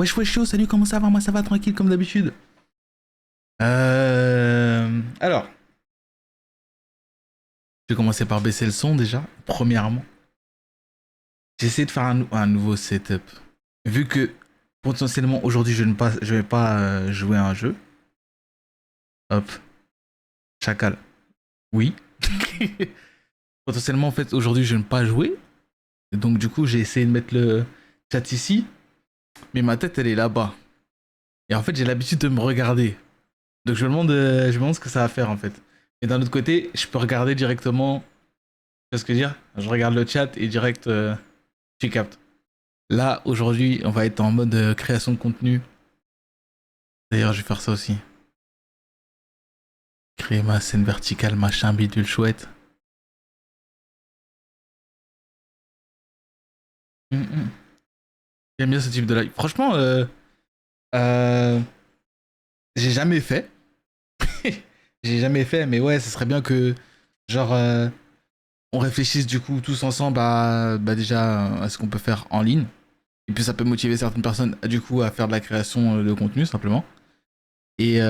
Wesh wesh yo, salut, comment ça va? Moi ça va tranquille comme d'habitude. Alors, je vais commencer par baisser le son déjà, premièrement. J'essaie de faire un nouveau setup. Vu que potentiellement aujourd'hui je vais pas jouer à un jeu. Hop, chacal. Oui. Potentiellement en fait aujourd'hui je ne vais pas jouer. Et donc du coup j'ai essayé de mettre le chat ici. Mais ma tête elle est là-bas. Et en fait j'ai l'habitude de me regarder. Donc je me demande ce que ça va faire en fait. Et d'un autre côté, je peux regarder directement. Tu vois ce que je veux dire? Je regarde le chat et direct, tu captes. Là, aujourd'hui, on va être en mode création de contenu. D'ailleurs, je vais faire ça aussi. Créer ma scène verticale, machin, bidule chouette. J'aime bien ce type de live. Franchement, euh, j'ai jamais fait. J'ai jamais fait, mais ouais, ce serait bien que, genre, on réfléchisse du coup tous ensemble bah déjà à ce qu'on peut faire en ligne. Et puis ça peut motiver certaines personnes du coup à faire de la création de contenu simplement. Et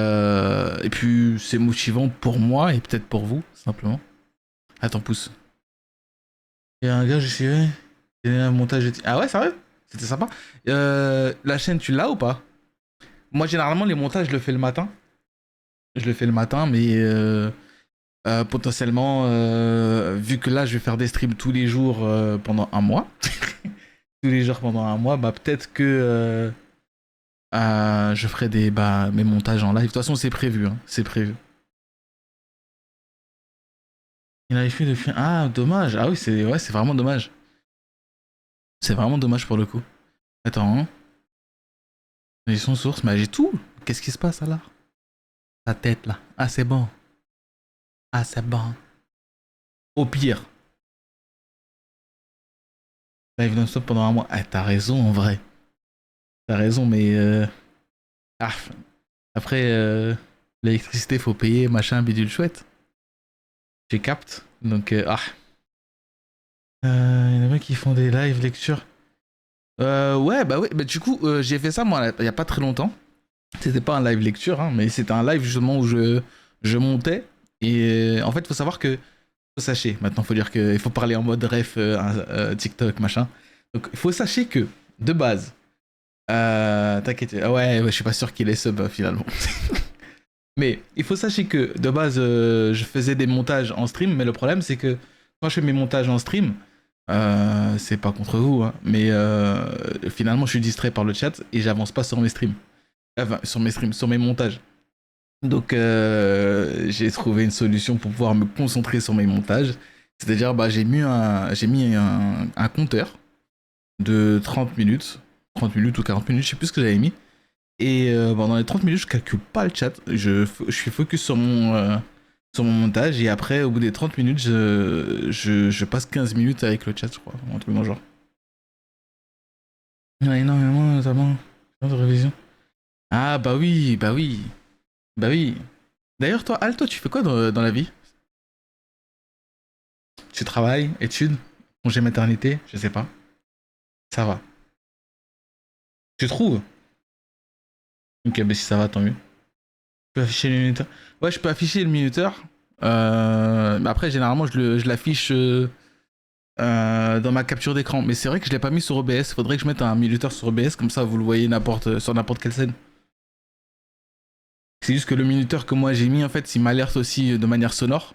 puis c'est motivant pour moi et peut-être pour vous simplement. Attends, pousse. Il y a un gars, je sais, il y a un montage. Ah ouais, sérieux? C'était sympa. La chaîne, tu l'as ou pas? Moi, généralement, les montages, je le fais le matin. Je le fais le matin, mais potentiellement, vu que là, je vais faire des streams tous les jours pendant un mois, tous les jours pendant un mois, bah peut-être que je ferai mes montages en live. De toute façon, c'est prévu, hein, c'est prévu. Il avait fait le film. Ah, dommage. Ah oui, c'est vraiment dommage. C'est vraiment dommage pour le coup. Attends, hein. J'ai son source, mais j'ai tout. Qu'est-ce qui se passe alors? Ta tête là. Ah, c'est bon. Ah, c'est bon. Au pire, live non-stop pendant un mois. Ah, t'as raison en vrai. T'as raison, mais. Ah, après, l'électricité, faut payer, machin, bidule chouette. J'ai capte. Donc, Il y en a qui font des live lectures. Ouais, bah ouais. Bah, du coup, j'ai fait ça moi il y a pas très longtemps. C'était pas un live lecture, hein, mais c'était un live justement où je montais. Et en fait, faut savoir que. Faut sachez, maintenant, faut dire qu'il faut parler en mode ref, TikTok, machin. Donc, il faut sachez que, de base, t'inquiète, ouais, je suis pas sûr qu'il est sub finalement. Mais il faut sachez que, de base, je faisais des montages en stream, mais le problème, c'est que quand je fais mes montages en stream, c'est pas contre vous, hein, mais finalement, je suis distrait par le chat et j'avance pas sur mes streams. Enfin, sur mes streams, sur mes montages. Donc j'ai trouvé une solution pour pouvoir me concentrer sur mes montages. C'est-à-dire bah, j'ai mis un compteur de 30 minutes. 30 minutes ou 40 minutes, je sais plus ce que j'avais mis. Et pendant les 30 minutes, je calcule pas le chat. Je suis focus sur mon montage. Et après, au bout des 30 minutes, je passe 15 minutes avec le chat, je crois. Un truc dans le genre. Il y en a énormément, notamment. De révision. Ah bah oui, bah oui. Bah oui. D'ailleurs, toi, Al, toi, tu fais quoi dans la vie? Tu travailles, études, congé maternité, je sais pas. Ça va. Tu trouves? Ok, bah si ça va, tant mieux. Tu peux afficher le minuteur. Ouais, je peux afficher le minuteur. Mais après, généralement, je l'affiche dans ma capture d'écran. Mais c'est vrai que je l'ai pas mis sur OBS. Faudrait que je mette un minuteur sur OBS, comme ça vous le voyez sur n'importe quelle scène. C'est juste que le minuteur que moi j'ai mis, en fait, il m'alerte aussi de manière sonore.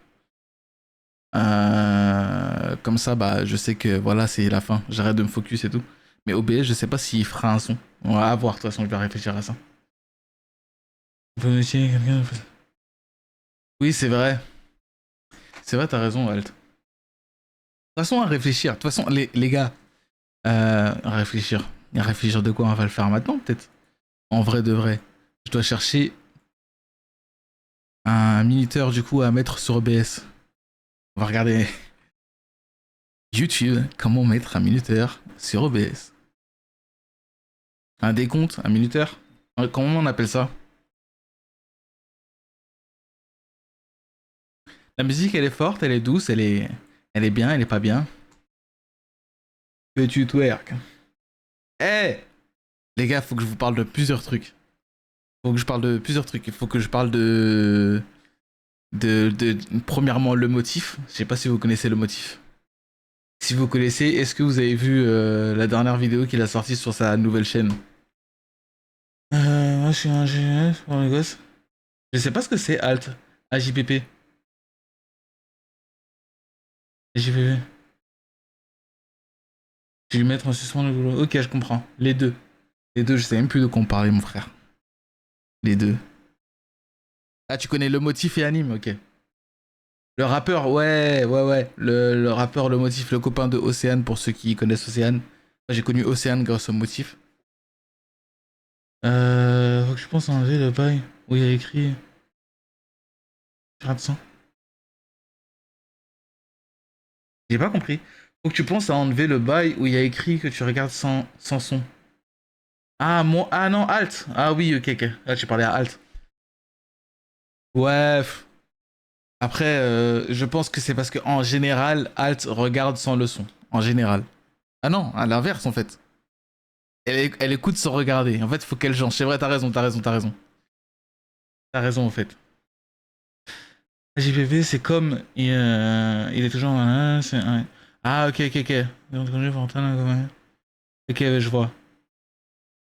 Comme ça, bah, je sais que voilà, c'est la fin. J'arrête de me focus et tout. Mais OBS, je sais pas s'il fera un son. On va voir, de toute façon, je vais réfléchir à ça. Oui, c'est vrai. C'est vrai, t'as raison, Walt. De toute façon, à réfléchir. De toute façon, les gars, à réfléchir. À réfléchir de quoi on va le faire maintenant, peut-être. En vrai de vrai. Je dois chercher un minuteur, du coup, à mettre sur OBS. On va regarder YouTube, comment mettre un minuteur sur OBS. Un décompte, un minuteur. Comment on appelle ça? La musique, elle est forte, elle est douce, elle est bien, elle est pas bien. Que tu twerk. Eh hey, Les gars, faut que je vous parle de plusieurs trucs. Faut que je parle de plusieurs trucs. Il faut que je parle premièrement, le motif. Je sais pas si vous connaissez le motif. Si vous connaissez, est-ce que vous avez vu la dernière vidéo qu'il a sortie sur sa nouvelle chaîne? Moi, je suis un GS pour les gosses. Je sais pas ce que c'est, Alt. AJPP. AJPP. Je vais lui mettre en suspens le boulot. Ok, je comprends. Les deux. Les deux, je sais même plus de quoi on parlait, mon frère. Les deux. Ah, tu connais le motif et anime, ok. Le rappeur, ouais. Le rappeur, le motif, le copain de Océane, pour ceux qui connaissent Océane. Moi, j'ai connu Océane grâce au motif. Faut que je pense à enlever le bail où il y a écrit. Regarde ça. J'ai pas compris. Faut que tu penses à enlever le bail où il y a écrit que tu regardes sans son. Ah, ah non, Alt. Ah oui, ok. Là, tu parlais à Alt. Ouais. Après, je pense que c'est parce que en général, Alt regarde sans le son. En général. Ah non, à l'inverse en fait. Elle écoute sans regarder. En fait, il faut qu'elle change. C'est vrai, T'as raison en fait. JPP, c'est comme. Il est toujours. Ah, ok. Ok, ouais, je vois.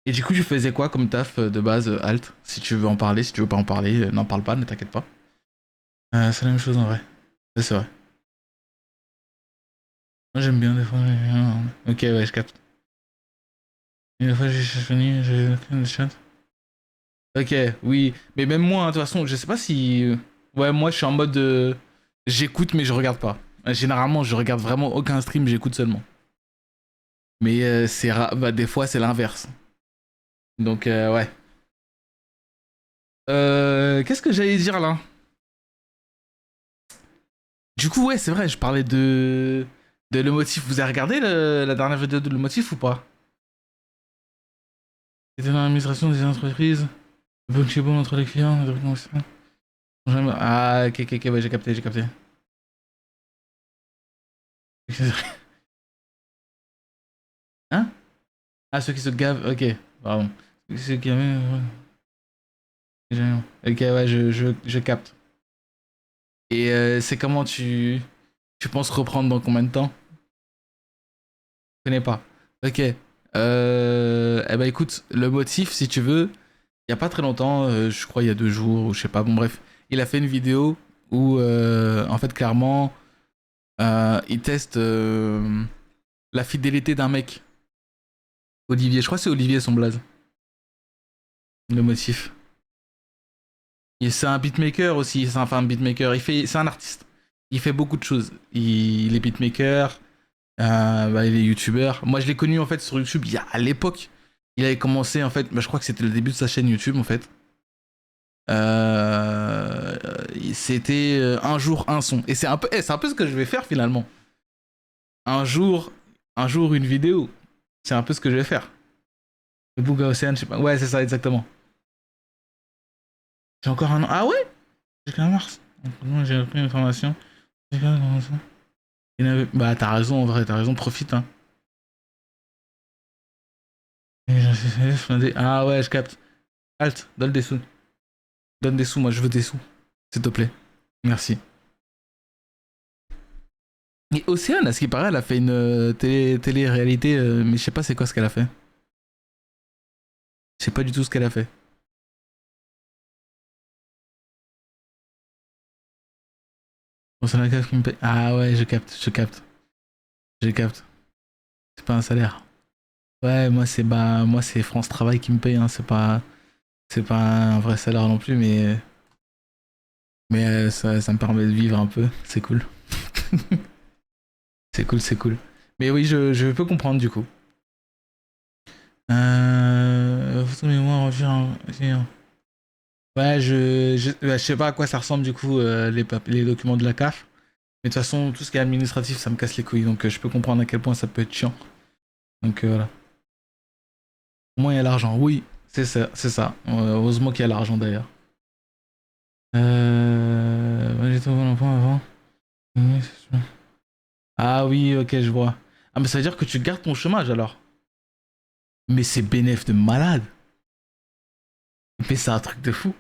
Et du coup, tu faisais quoi comme taf de base, Alt? Si tu veux en parler, si tu veux pas en parler, n'en parle pas, ne t'inquiète pas. C'est la même chose en vrai. Ça, c'est vrai. Moi, j'aime bien des fois. Ok, ouais, je capte. Une fois, j'ai fini, j'ai le chat. Ok, oui. Mais même moi, hein, de toute façon, je sais pas si. Ouais, moi, je suis en mode. J'écoute, mais je regarde pas. Généralement, je regarde vraiment aucun stream, j'écoute seulement. Mais bah, des fois, c'est l'inverse. Donc, ouais. Qu'est-ce que j'allais dire là? Du coup, ouais, c'est vrai, je parlais de Le Motif. Vous avez regardé la dernière vidéo de Le Motif ou pas? C'était dans l'administration des entreprises. Le bon entre les clients, des trucs comme ça. Ah, ok, ouais, j'ai capté. Hein? Ah, ceux qui se gavent, ok, pardon. Ceux qui avaient. Ok, ouais, je capte. Et c'est comment tu penses reprendre dans combien de temps? Je connais pas. Ok. Eh ben écoute, le motif, si tu veux, il y a pas très longtemps, je crois il y a 2 jours, ou je sais pas, bon bref, il a fait une vidéo où, en fait, clairement, il teste la fidélité d'un mec. Olivier, je crois que c'est Olivier son blaze. Le motif. Et c'est un beatmaker aussi, c'est enfin un beatmaker, c'est un artiste. Il fait beaucoup de choses. Il est beatmaker, bah, il est youtubeur. Moi je l'ai connu en fait sur YouTube il y a à l'époque. Il avait commencé en fait, bah, je crois que c'était le début de sa chaîne YouTube en fait. Euh, C'était un jour un son. Et c'est un peu ce que je vais faire finalement. Un jour, un jour une vidéo. C'est un peu ce que je vais faire. Le Bouga Océane, je sais pas. Ouais, c'est ça exactement. J'ai encore un an. Ah ouais? Jusqu'à mars. Moi j'ai repris une formation. Bah, t'as raison, en vrai, t'as raison, profite, hein. Ah ouais, je capte. Halt, donne des sous. Donne des sous, moi je veux des sous. S'il te plaît. Merci. Et Océane, à ce qui paraît, elle a fait une télé-réalité, mais je sais pas c'est quoi ce qu'elle a fait. Je sais pas du tout ce qu'elle a fait. Bon, c'est la cave qui me paye. Ah ouais, je capte. C'est pas un salaire. Ouais, moi c'est France Travail qui me paye, hein. C'est pas un vrai salaire non plus, mais ça me permet de vivre un peu. C'est cool. C'est cool. Mais oui, je peux comprendre du coup. Photo mémoire, refaire. Ouais, je sais pas à quoi ça ressemble du coup les documents de la CAF. Mais de toute façon, tout ce qui est administratif, ça me casse les couilles. Donc je peux comprendre à quel point ça peut être chiant. Donc voilà. Au moins il y a l'argent. Oui, c'est ça, c'est ça. Heureusement qu'il y a l'argent d'ailleurs. Ouais, j'étais au bon emploi avant. Oui, c'est sûr. Ah oui, ok, je vois. Ah mais ça veut dire que tu gardes ton chômage alors. Mais c'est bénéf de malade. Mais c'est un truc de fou.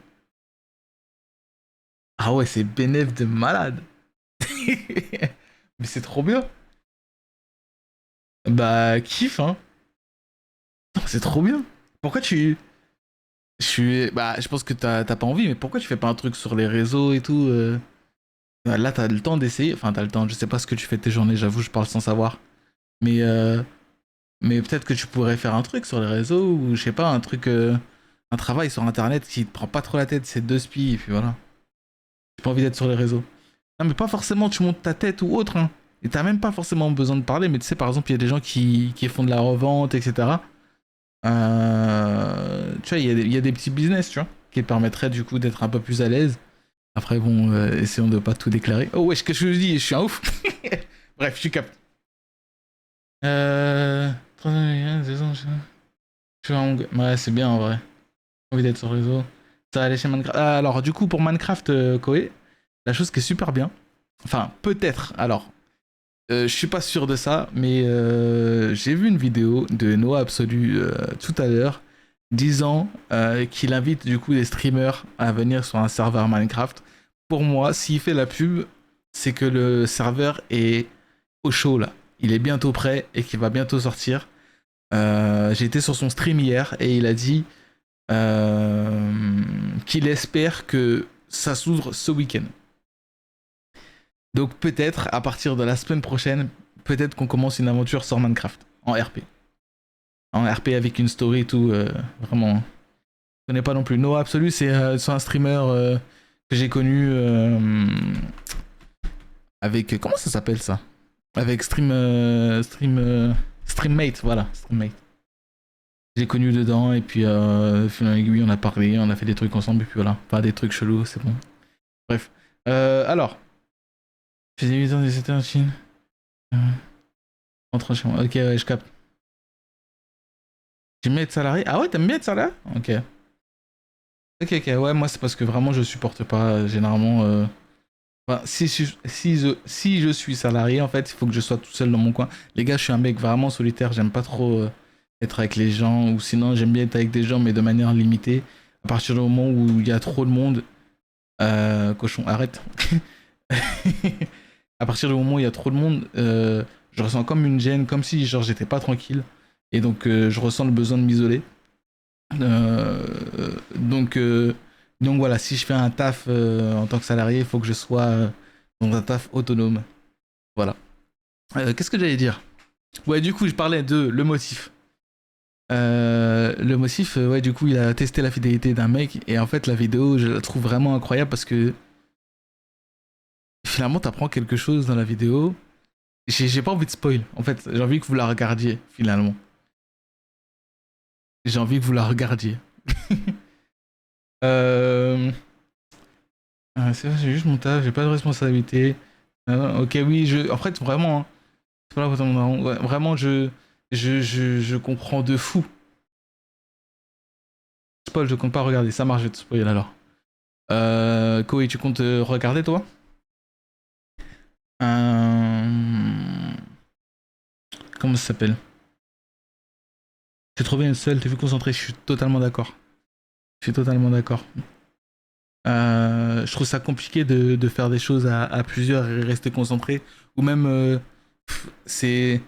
Ah ouais, c'est bénéf de malade. Mais c'est trop bien. Bah, kiff, hein. C'est trop bien. Pourquoi tu. Bah, je pense que t'as pas envie, mais pourquoi tu fais pas un truc sur les réseaux et tout Là, t'as le temps d'essayer. Enfin, t'as le temps. Je sais pas ce que tu fais de tes journées, j'avoue, je parle sans savoir. Mais, euh, mais peut-être que tu pourrais faire un truc sur les réseaux ou je sais pas, un truc. Un travail sur internet qui te prend pas trop la tête, c'est deux spies, et puis voilà. J'ai pas envie d'être sur les réseaux. Non, mais pas forcément tu montes ta tête ou autre, hein. Et t'as même pas forcément besoin de parler, mais tu sais, par exemple, il y a des gens qui font de la revente, etc. Tu vois, il y a des petits business, tu vois, qui te permettraient du coup d'être un peu plus à l'aise. Après, bon, essayons de pas tout déclarer. Oh, wesh, qu'est-ce que je dis? Je suis un ouf. Bref, tu captes. Euh... Ouais, c'est bien en vrai. J'ai envie d'être sur le réseau. Ça va aller chez Minecraft. Alors, du coup, pour Minecraft, Koé, la chose qui est super bien. Enfin, peut-être. Alors, je suis pas sûr de ça, mais j'ai vu une vidéo de Noah Absolu tout à l'heure disant qu'il invite du coup des streamers à venir sur un serveur Minecraft. Pour moi, s'il fait la pub, c'est que le serveur est au chaud là. Il est bientôt prêt et qu'il va bientôt sortir. J'ai été sur son stream hier et il a dit qu'il espère que ça s'ouvre ce week-end. Donc peut-être, à partir de la semaine prochaine, peut-être qu'on commence une aventure sur Minecraft, en RP. En RP avec une story et tout, vraiment. Je connais pas non plus. Noah Absolu, c'est un streamer que j'ai connu avec... Comment ça s'appelle ça? Avec Streammate, voilà, Streammate. J'ai connu dedans et puis finalement avec lui on a parlé, on a fait des trucs ensemble et puis voilà. Pas des trucs chelous, c'est bon. Bref. Alors, je faisais 8 ans de c'était en Chine. Rentre chez moi. Ok, ouais, je capte. J'aime bien être salarié. Ah ouais, t'aimes bien être salarié? Ok. Ok, ok, ouais, moi c'est parce que vraiment je supporte pas généralement. Enfin, si je suis salarié, en fait, il faut que je sois tout seul dans mon coin. Les gars, je suis un mec vraiment solitaire, j'aime pas trop être avec les gens, ou sinon j'aime bien être avec des gens, mais de manière limitée. À partir du moment où il y a trop de monde, cochon, arrête. À partir du moment où il y a trop de monde, je ressens comme une gêne, comme si genre j'étais pas tranquille. Et donc je ressens le besoin de m'isoler. Euh, donc, euh, donc voilà, si je fais un taf en tant que salarié, il faut que je sois dans un taf autonome. Voilà. Qu'est-ce que j'allais dire? Ouais, du coup, je parlais de le motif. Le motif, ouais, du coup, il a testé la fidélité d'un mec et en fait, la vidéo, je la trouve vraiment incroyable parce que finalement, t'apprends quelque chose dans la vidéo. J'ai pas envie de spoil. En fait, j'ai envie que vous la regardiez finalement. J'ai envie que vous la regardiez. euh... c'est vrai, j'ai juste mon taf, j'ai pas de responsabilité. Ok, oui, en fait, vraiment, hein, c'est pas là pour ouais, vraiment, je comprends de fou. Spoil, je compte pas regarder, ça marche, je vais te spoil alors. Koei, tu comptes regarder toi? Euh... Comment ça s'appelle? C'est trop bien seul, t'es plus concentré, je suis totalement d'accord. Je suis totalement d'accord. Je trouve ça compliqué de faire des choses à plusieurs et rester concentré. Ou même, c'est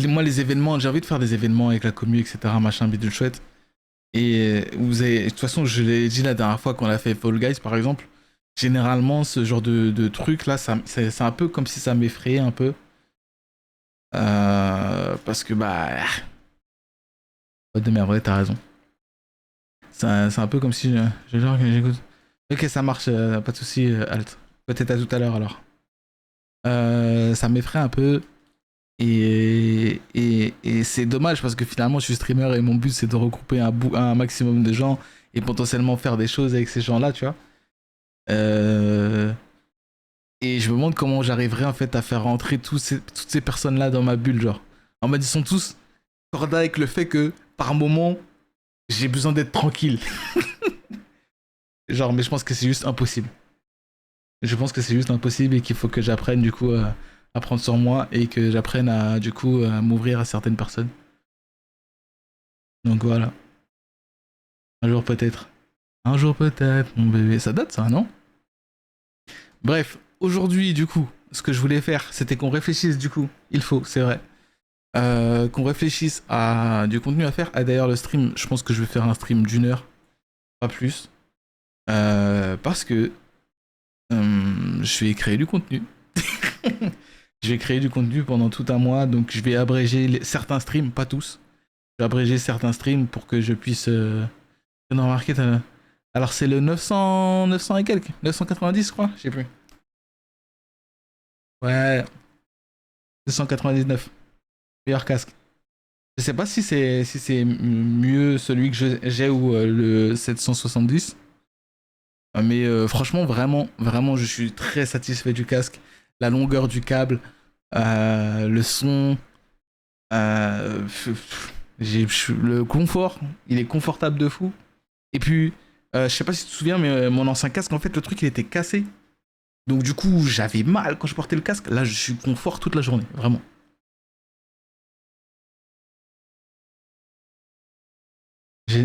moi, les événements, j'ai envie de faire des événements avec la commu, etc. Machin, bidule chouette. Et vous avez, de toute façon, je l'ai dit la dernière fois qu'on a fait Fall Guys, par exemple. Généralement, ce genre de truc là, c'est un peu comme si ça m'effrayait un peu. Parce que, bah. Oh, de merde, ouais, t'as raison. C'est un peu comme si. Genre, j'écoute. Ok, ça marche, pas de soucis, Alt. Peut-être à tout à l'heure alors. Ça m'effraie un peu. Et c'est dommage parce que finalement je suis streamer et mon but c'est de regrouper un maximum de gens et potentiellement faire des choses avec ces gens-là, tu vois. Euh, et je me demande comment j'arriverai en fait à faire rentrer toutes ces personnes-là dans ma bulle, genre. En mode ils sont tous cordés avec le fait que par moment j'ai besoin d'être tranquille. Genre, mais je pense que c'est juste impossible. Je pense que c'est juste impossible et qu'il faut que j'apprenne du coup à prendre sur moi et que j'apprenne à du coup à m'ouvrir à certaines personnes. Donc voilà. Un jour peut-être. Un jour peut-être, mon bébé. Ça date ça, non? Bref, aujourd'hui, du coup, ce que je voulais faire, c'était qu'on réfléchisse, du coup. Il faut, c'est vrai. Qu'on réfléchisse à du contenu à faire. Ah, d'ailleurs, le stream, je pense que je vais faire un stream d'1 heure, pas plus. Parce que je vais créer du contenu. Je vais créer du contenu pendant tout un mois, donc je vais abréger certains streams, pas tous. Je vais abréger certains streams pour que je puisse. Non, remarquer, alors c'est le 900, 900 et quelques, 990, je crois, je sais plus. Ouais, 299, meilleur casque. Je sais pas si c'est mieux celui que j'ai ou le 770. Mais franchement, vraiment, vraiment, je suis très satisfait du casque. La longueur du câble, le son, le confort, il est confortable de fou. Et puis, je sais pas si tu te souviens, mais mon ancien casque, en fait, le truc, il était cassé. Donc du coup, j'avais mal quand je portais le casque. Là, je suis confort toute la journée, vraiment.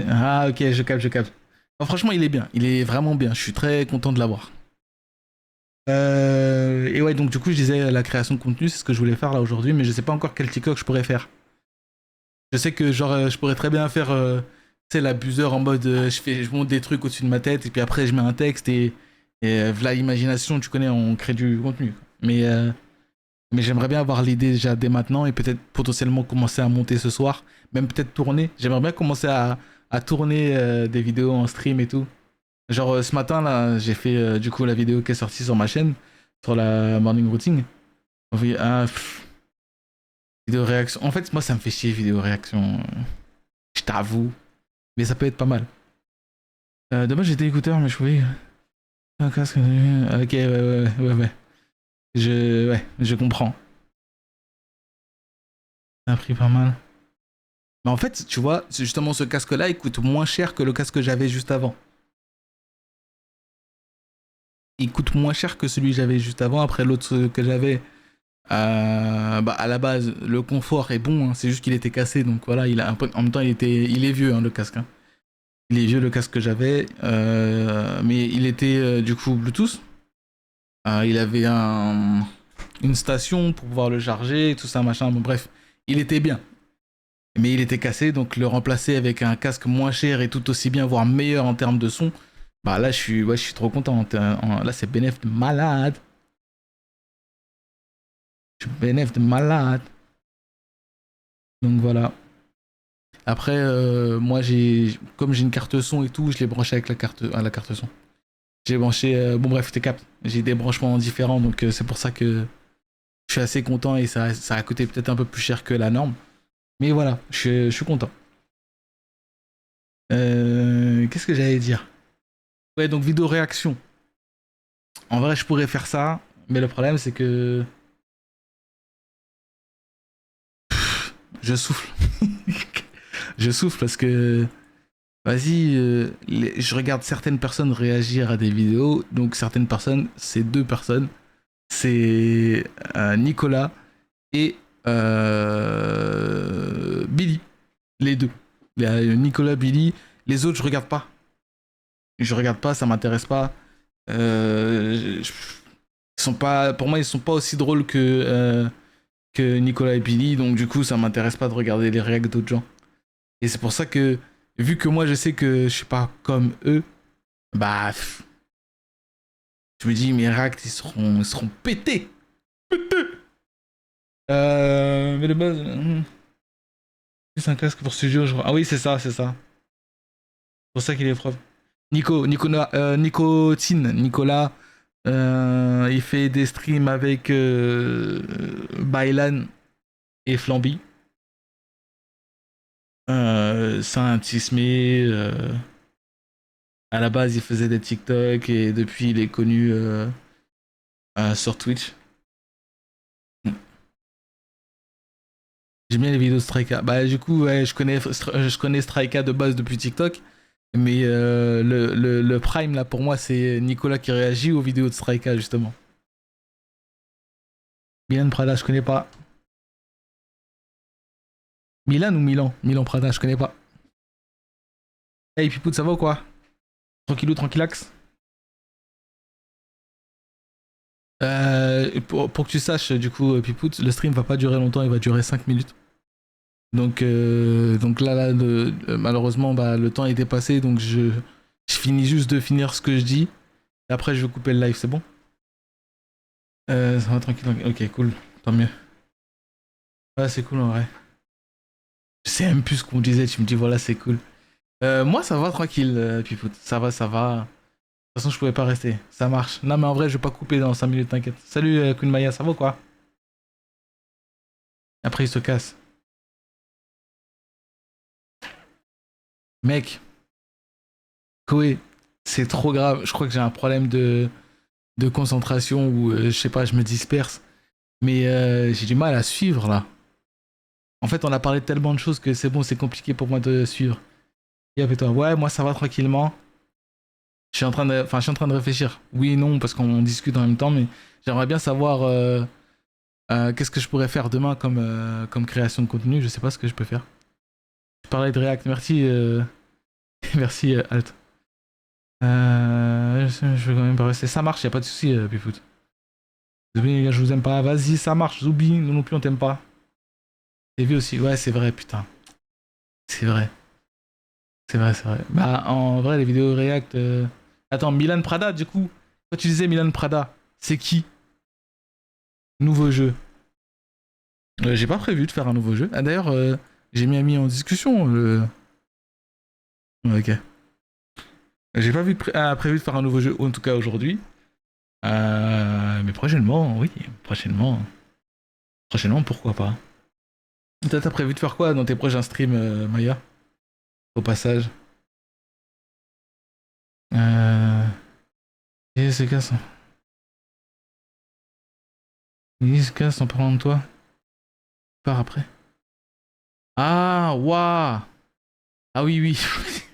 Ah ok, je capte, je capte. Non, franchement, il est bien. Il est vraiment bien. Je suis très content de l'avoir. Et ouais, donc du coup, je disais la création de contenu, c'est ce que je voulais faire là aujourd'hui, mais je sais pas encore quel TikTok je pourrais faire. Je sais que genre, je pourrais très bien faire, tu sais, l'abuseur en mode, je monte des trucs au-dessus de ma tête et puis après je mets un texte et voilà l'imagination, tu connais, on crée du contenu. Mais j'aimerais bien avoir l'idée déjà dès maintenant et peut-être potentiellement commencer à monter ce soir, même peut-être tourner. J'aimerais bien commencer à tourner des vidéos en stream et tout. Genre ce matin là, j'ai fait du coup la vidéo qui est sortie sur ma chaîne, sur la morning routine. Oui, vidéo réaction. En fait, moi ça me fait chier vidéo réaction. Je t'avoue. Mais ça peut être pas mal. Dommage j'ai des écouteurs, mais je pouvais. Un casque. Ok, ouais, ouais, ouais, ouais. Ouais, je comprends. Ça a pris pas mal. Mais en fait, tu vois, justement, ce casque-là, il coûte moins cher que le casque que j'avais juste avant. Il coûte moins cher que celui que j'avais juste avant. Après, l'autre que j'avais, bah, à la base, le confort est bon. Hein, c'est juste qu'il était cassé. Donc voilà, il a un peu... en même temps, il est vieux, hein, le casque. Hein. Il est vieux, le casque que j'avais. Mais il était du coup Bluetooth. Il avait une station pour pouvoir le charger, tout ça, machin. Bon, bref, il était bien. Mais il était cassé, donc le remplacer avec un casque moins cher et tout aussi bien, voire meilleur en termes de son, bah là je suis trop content. Là c'est bénéf de malade. Je suis bénéf de malade. Donc voilà. Après, moi comme j'ai une carte son et tout, je l'ai branché avec la carte son. J'ai branché, bon bref, t'es capte. J'ai des branchements différents, donc c'est pour ça que je suis assez content et ça a coûté peut-être un peu plus cher que la norme. Mais voilà, je suis content. Qu'est-ce que j'allais dire? Ouais, donc vidéo réaction. En vrai, je pourrais faire ça, mais le problème, c'est que je souffle. Je souffle parce que, vas-y, je regarde certaines personnes réagir à des vidéos. Donc, certaines personnes, c'est deux personnes. C'est Nicolas et Billy. Les deux. Il y a Nicolas, Billy. Les autres, je regarde pas. Je regarde pas, ça m'intéresse pas. Ils sont pas, pour moi, ils sont pas aussi drôles que Nicolas et Billy, donc du coup, ça m'intéresse pas de regarder les réacts d'autres gens. Et c'est pour ça que, vu que moi, je sais que je suis pas comme eux, bah, je me dis, mes réacts, ils seront pétés. Mais de base, c'est un casque pour studio, je crois. Ah oui, c'est ça, c'est ça. C'est pour ça qu'il est prof. Nicolas, il fait des streams avec Bailan et Flamby. C'est un tismé. À la base, il faisait des TikTok et depuis, il est connu sur Twitch. J'aime bien les vidéos de Strika. Bah, du coup, ouais, je connais Strika de base depuis TikTok. Mais le prime, là, pour moi, c'est Nicolas qui réagit aux vidéos de Strika, justement. Milan Prada, je connais pas. Milan ou Milan? Milan Prada, je connais pas. Hey Pipout, ça va ou quoi? Tranquillou, tranquillax? Pour que tu saches, du coup, Pipout, le stream va pas durer longtemps, il va durer 5 minutes. Donc là, malheureusement, bah, le temps est dépassé, donc je finis juste de finir ce que je dis. Et après, je vais couper le live, c'est bon? Ça va tranquille, tranquille. Ok, cool, tant mieux. Ouais, c'est cool en vrai. Je sais même plus ce qu'on disait, tu me dis voilà, c'est cool. Moi, ça va tranquille, Pipout. Ça va, ça va. De toute façon, je pouvais pas rester. Ça marche. Non, mais en vrai, je vais pas couper dans 5 minutes, t'inquiète. Salut, Queen Maya, ça va ou quoi? Après, il se casse. Mec, Koé, c'est trop grave. Je crois que j'ai un problème de concentration ou je sais pas, je me disperse. Mais j'ai du mal à suivre là. En fait, on a parlé de tellement de choses que c'est bon, c'est compliqué pour moi de suivre. Et avec toi, ouais, moi ça va tranquillement. Je suis en train de réfléchir. Oui et non, parce qu'on discute en même temps, mais j'aimerais bien savoir qu'est-ce que je pourrais faire demain comme création de contenu. Je sais pas ce que je peux faire. Je parlais de React, merci, merci Alt. Je vais quand même pas rester. Ça marche, y a pas de souci, Pifoot. Zoubi, les gars, je vous aime pas. Vas-y, ça marche. Zoubi, nous non plus, on t'aime pas. Et vu aussi. Ouais, c'est vrai, putain. C'est vrai. C'est vrai, c'est vrai. Bah, en vrai, les vidéos React. Attends, Milan Prada, du coup. Toi, tu disais Milan Prada. C'est qui? Nouveau jeu. J'ai pas prévu de faire un nouveau jeu. Ah, d'ailleurs, j'ai mis Ami en discussion. Ouais, ok. J'ai pas prévu de faire un nouveau jeu, en tout cas aujourd'hui. Mais prochainement, oui. Prochainement. Prochainement, pourquoi pas. T'as prévu de faire quoi dans tes prochains streams, Maya? Au passage. Euh... Et se casse. Il se casse en parlant de toi. Part après. Ah, waouh. Ah oui, oui.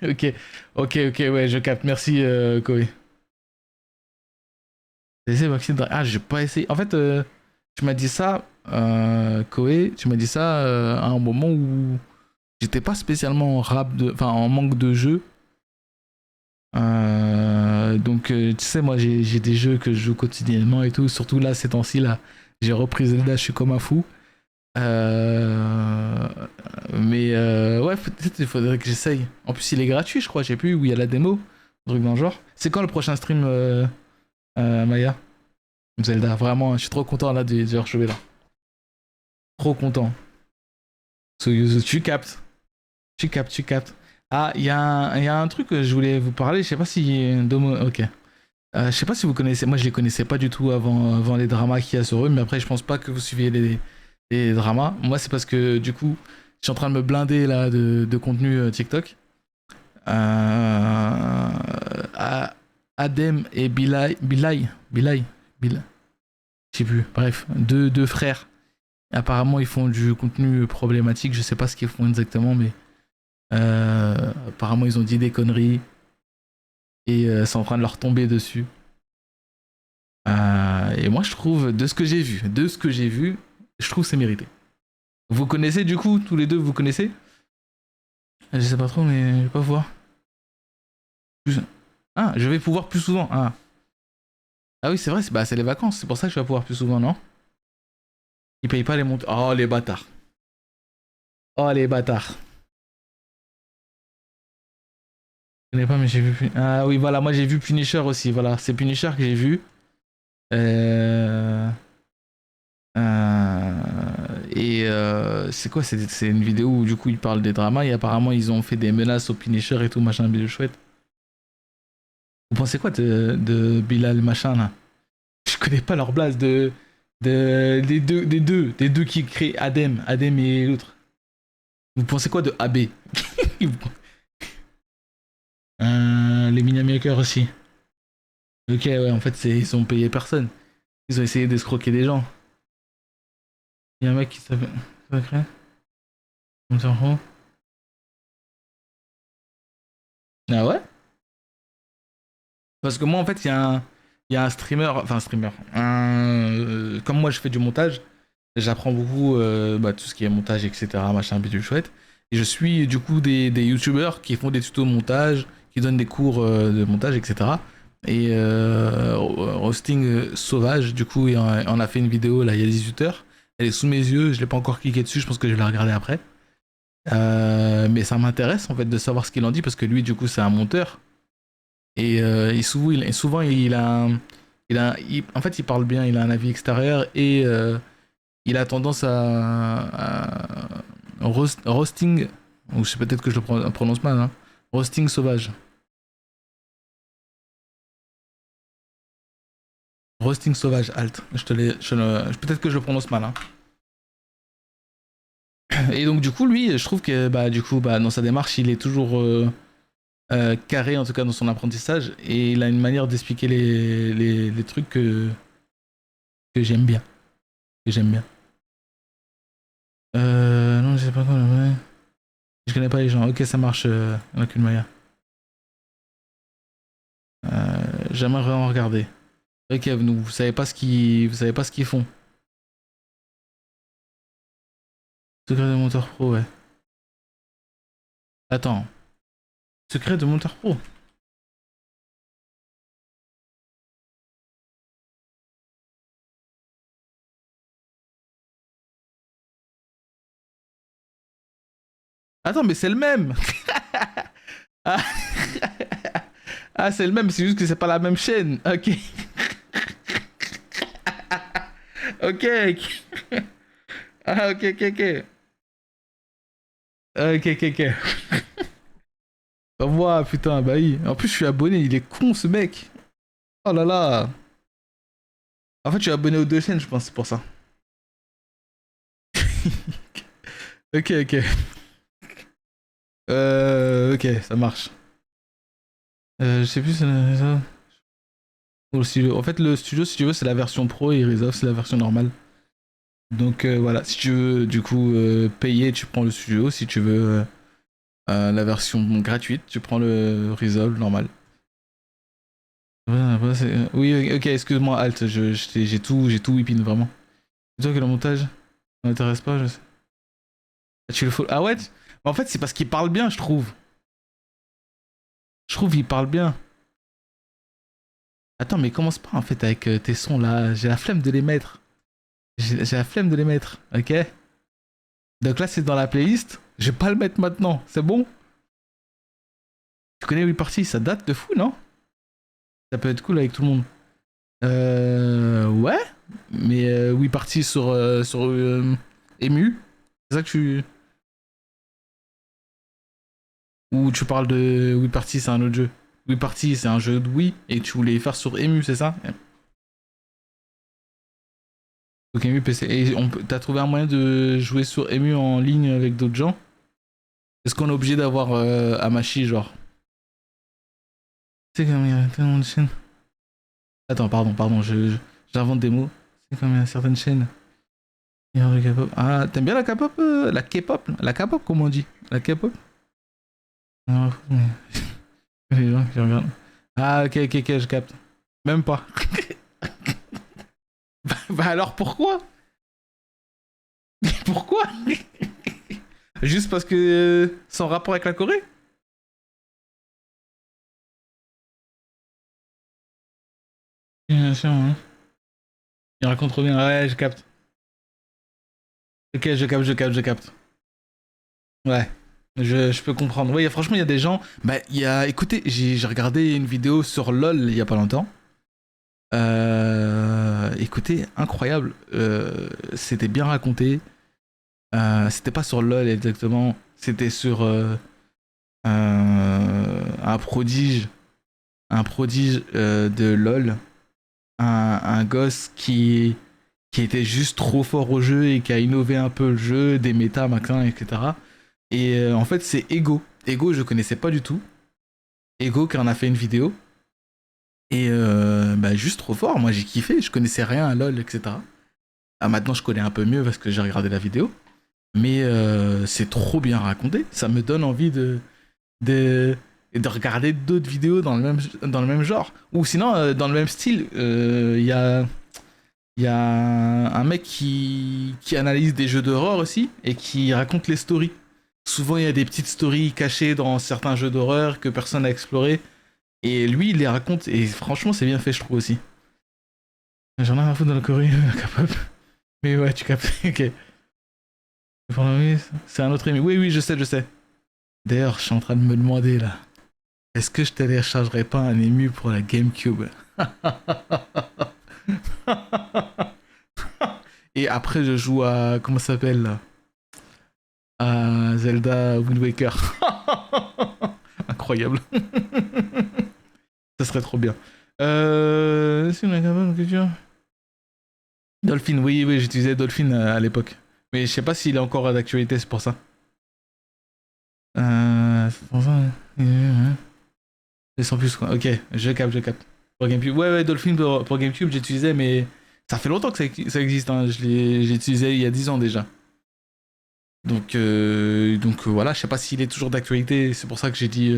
Ok. Ok, ok, ouais, je capte. Merci, Koé. T'as essayé Maxime Ah, j'ai pas essayé. En fait, tu m'as dit ça, Koé, tu m'as dit ça à un moment où j'étais pas spécialement enfin, en manque de jeu. Donc, tu sais, moi, j'ai des jeux que je joue quotidiennement et tout. Surtout là, ces temps-ci, là, j'ai repris Zelda, je suis comme un fou. Euh, mais ouais, peut-être il faudrait que j'essaye. En plus, il est gratuit, je crois. Je sais plus où il y a la démo, un truc dans le genre. C'est quand le prochain stream, Maya? Zelda, vraiment, je suis trop content là de rejouer là. Trop content. Soyuzu, tu captes. Tu captes, tu captes. Ah, il y a un truc que je voulais vous parler. Je sais pas si. Ok. Je sais pas si vous connaissez. Moi, je les connaissais pas du tout avant les dramas qu'il y a sur eux. Mais après, je pense pas que vous suiviez les dramas. Moi, c'est parce que du coup, je suis en train de me blinder là de contenu TikTok. Adem et Bilal, je sais plus. Bref, deux frères. Apparemment, ils font du contenu problématique. Je sais pas ce qu'ils font exactement, mais apparemment, ils ont dit des conneries et c'est en train de leur tomber dessus. Et moi, je trouve, de ce que j'ai vu, je trouve c'est mérité. Vous connaissez du coup, tous les deux, vous connaissez? Je sais pas trop, mais je vais pas voir. Ah, je vais pouvoir plus souvent. Ah, ah oui, c'est vrai, c'est les vacances. C'est pour ça que je vais pouvoir plus souvent, non? Ils payent pas les montants. Oh, les bâtards. Oh, les bâtards. Je connais pas, mais j'ai vu. Ah oui, voilà, moi j'ai vu Punisher aussi. Voilà, c'est Punisher que j'ai vu. Euh... c'est quoi? C'est une vidéo où du coup ils parlent des dramas et apparemment ils ont fait des menaces au Punisher et tout, machin, bidule chouette. Vous pensez quoi de Bilal, machin là? Je connais pas leur blase des deux qui créent Adem et l'autre. Vous pensez quoi de AB? Les mini-makers aussi. Ok, ouais, en fait, ils ont payé personne. Ils ont essayé d'escroquer des gens. Il y a un mec qui s'appelle. Sacré. On s'en fout. Ah ouais? Parce que moi, en fait, il y a un streamer. Enfin, un streamer. Comme moi, je fais du montage. J'apprends beaucoup tout ce qui est montage, etc. Machin, bidule chouette. Et je suis du coup des youtubeurs qui font des tutos montage, qui donnent des cours de montage, etc. Et Roasting Sauvage, du coup, on a fait une vidéo là il y a 18 heures. Elle est sous mes yeux, je l'ai pas encore cliqué dessus, je pense que je vais la regarder après. Mais ça m'intéresse en fait de savoir ce qu'il en dit parce que lui, du coup, c'est un monteur. Et souvent, en fait, il parle bien, il a un avis extérieur et il a tendance à roasting, ou je sais peut-être que je le prononce mal, hein, roasting sauvage. Roasting sauvage, halt. Peut-être que je le prononce mal, hein. Et donc du coup, lui, je trouve que bah du coup, bah dans sa démarche, il est toujours carré en tout cas dans son apprentissage et il a une manière d'expliquer les trucs que j'aime bien, que j'aime bien. Non, je sais pas quoi. Ouais. Je connais pas les gens. Ok, ça marche. Aucune manière. J'aimerais en regarder. Ok, vous savez pas ce qu'ils font. Secret de Monteur Pro, ouais. Attends. Secret de Monteur Pro. Attends, mais c'est le même. Ah, ah c'est le même, c'est juste que c'est pas la même chaîne. Ok. Ok. Ah, ok, ok, ok. Ok, ok, ok. Bah, moi, putain, bah oui. En plus, je suis abonné, il est con ce mec. Oh là là. En fait, je suis abonné aux deux chaînes, je pense, c'est pour ça. Ok, ok. Ok, ça marche. Je sais plus, c'est ça. Ou le studio. En fait, le studio, si tu veux, c'est la version pro et Resolve, c'est la version normale. Donc voilà, si tu veux du coup payer, tu prends le studio. Si tu veux la version gratuite, tu prends le Resolve normal. Oui, ok, excuse-moi, Alt, j'ai tout whipping, vraiment. C'est toi que le montage m'intéresse pas, je sais. Tu le follow. Ah ouais? En fait, c'est parce qu'il parle bien, je trouve. Je trouve qu'il parle bien. Attends, mais commence pas en fait avec tes sons là. J'ai la flemme de les mettre. J'ai la flemme de les mettre, ok? Donc là, c'est dans la playlist. Je vais pas le mettre maintenant, c'est bon? Tu connais We Party, ça date de fou, non? Ça peut être cool avec tout le monde. Ouais, mais We Party sur Emu, c'est ça que tu. Ou tu parles de We Party, c'est un autre jeu. We Party, c'est un jeu de Wii et tu voulais faire sur Emu, c'est ça? Donc Emu PC. Et t'as trouvé un moyen de jouer sur Emu en ligne avec d'autres gens? Est-ce qu'on est obligé d'avoir Amashi, genre? C'est comme il y a tellement de chaînes. Attends, pardon, j'invente des mots. C'est comme il y a certaines chaînes. Il y a le K-pop. Ah, t'aimes bien la K-pop? La K-pop? La K-pop, comment on dit? La K-pop? Non, mais... les gens qui regardent. Ah, ok, je capte. Même pas. Bah alors pourquoi? Pourquoi? Juste parce que sans rapport avec la Corée? Bien sûr, hein. Il raconte trop bien. Ouais, je capte. Ok, je capte. Ouais. Je peux comprendre. Ouais, franchement, il y a des gens. Bah, il y a. Écoutez, j'ai regardé une vidéo sur LOL il y a pas longtemps. Écoutez, incroyable. C'était bien raconté. C'était pas sur LOL exactement. C'était sur un prodige. Un prodige de LOL. Un gosse qui était juste trop fort au jeu et qui a innové un peu le jeu, des méta, machin, etc. Et en fait, c'est Ego. Ego, je connaissais pas du tout. Ego qui en a fait une vidéo. Et bah, juste trop fort. Moi, j'ai kiffé. Je connaissais rien à LoL, etc. Ah, maintenant, je connais un peu mieux parce que j'ai regardé la vidéo. Mais c'est trop bien raconté. Ça me donne envie de regarder d'autres vidéos dans le même genre. Ou sinon, dans le même style, il y a un mec qui analyse des jeux d'horreur aussi et qui raconte les stories. Souvent, il y a des petites stories cachées dans certains jeux d'horreur que personne n'a exploré. Et lui, il les raconte. Et franchement, c'est bien fait, je trouve aussi. J'en ai un foutre dans le Corée, capable. Mais ouais, tu captes. Ok. C'est un autre ami. Oui, oui, je sais, je sais. D'ailleurs, je suis en train de me demander là. Est-ce que je téléchargerais pas un ému pour la GameCube? Et après, je joue à. Comment ça s'appelle là? À Zelda Wind Waker. Incroyable. Ça serait trop bien. C'est une question. Dolphin, oui, oui, j'utilisais Dolphin à l'époque. Mais je sais pas s'il est encore d'actualité, c'est pour ça. C'est pour ça. Sans plus quoi. Ok, je capte, je capte. Pour GameCube. Ouais, ouais, Dolphin pour GameCube, j'utilisais, mais ça fait longtemps que ça existe. Hein. J'ai utilisé il y a 10 ans déjà. Donc voilà, je sais pas s'il est toujours d'actualité. C'est pour ça que j'ai dit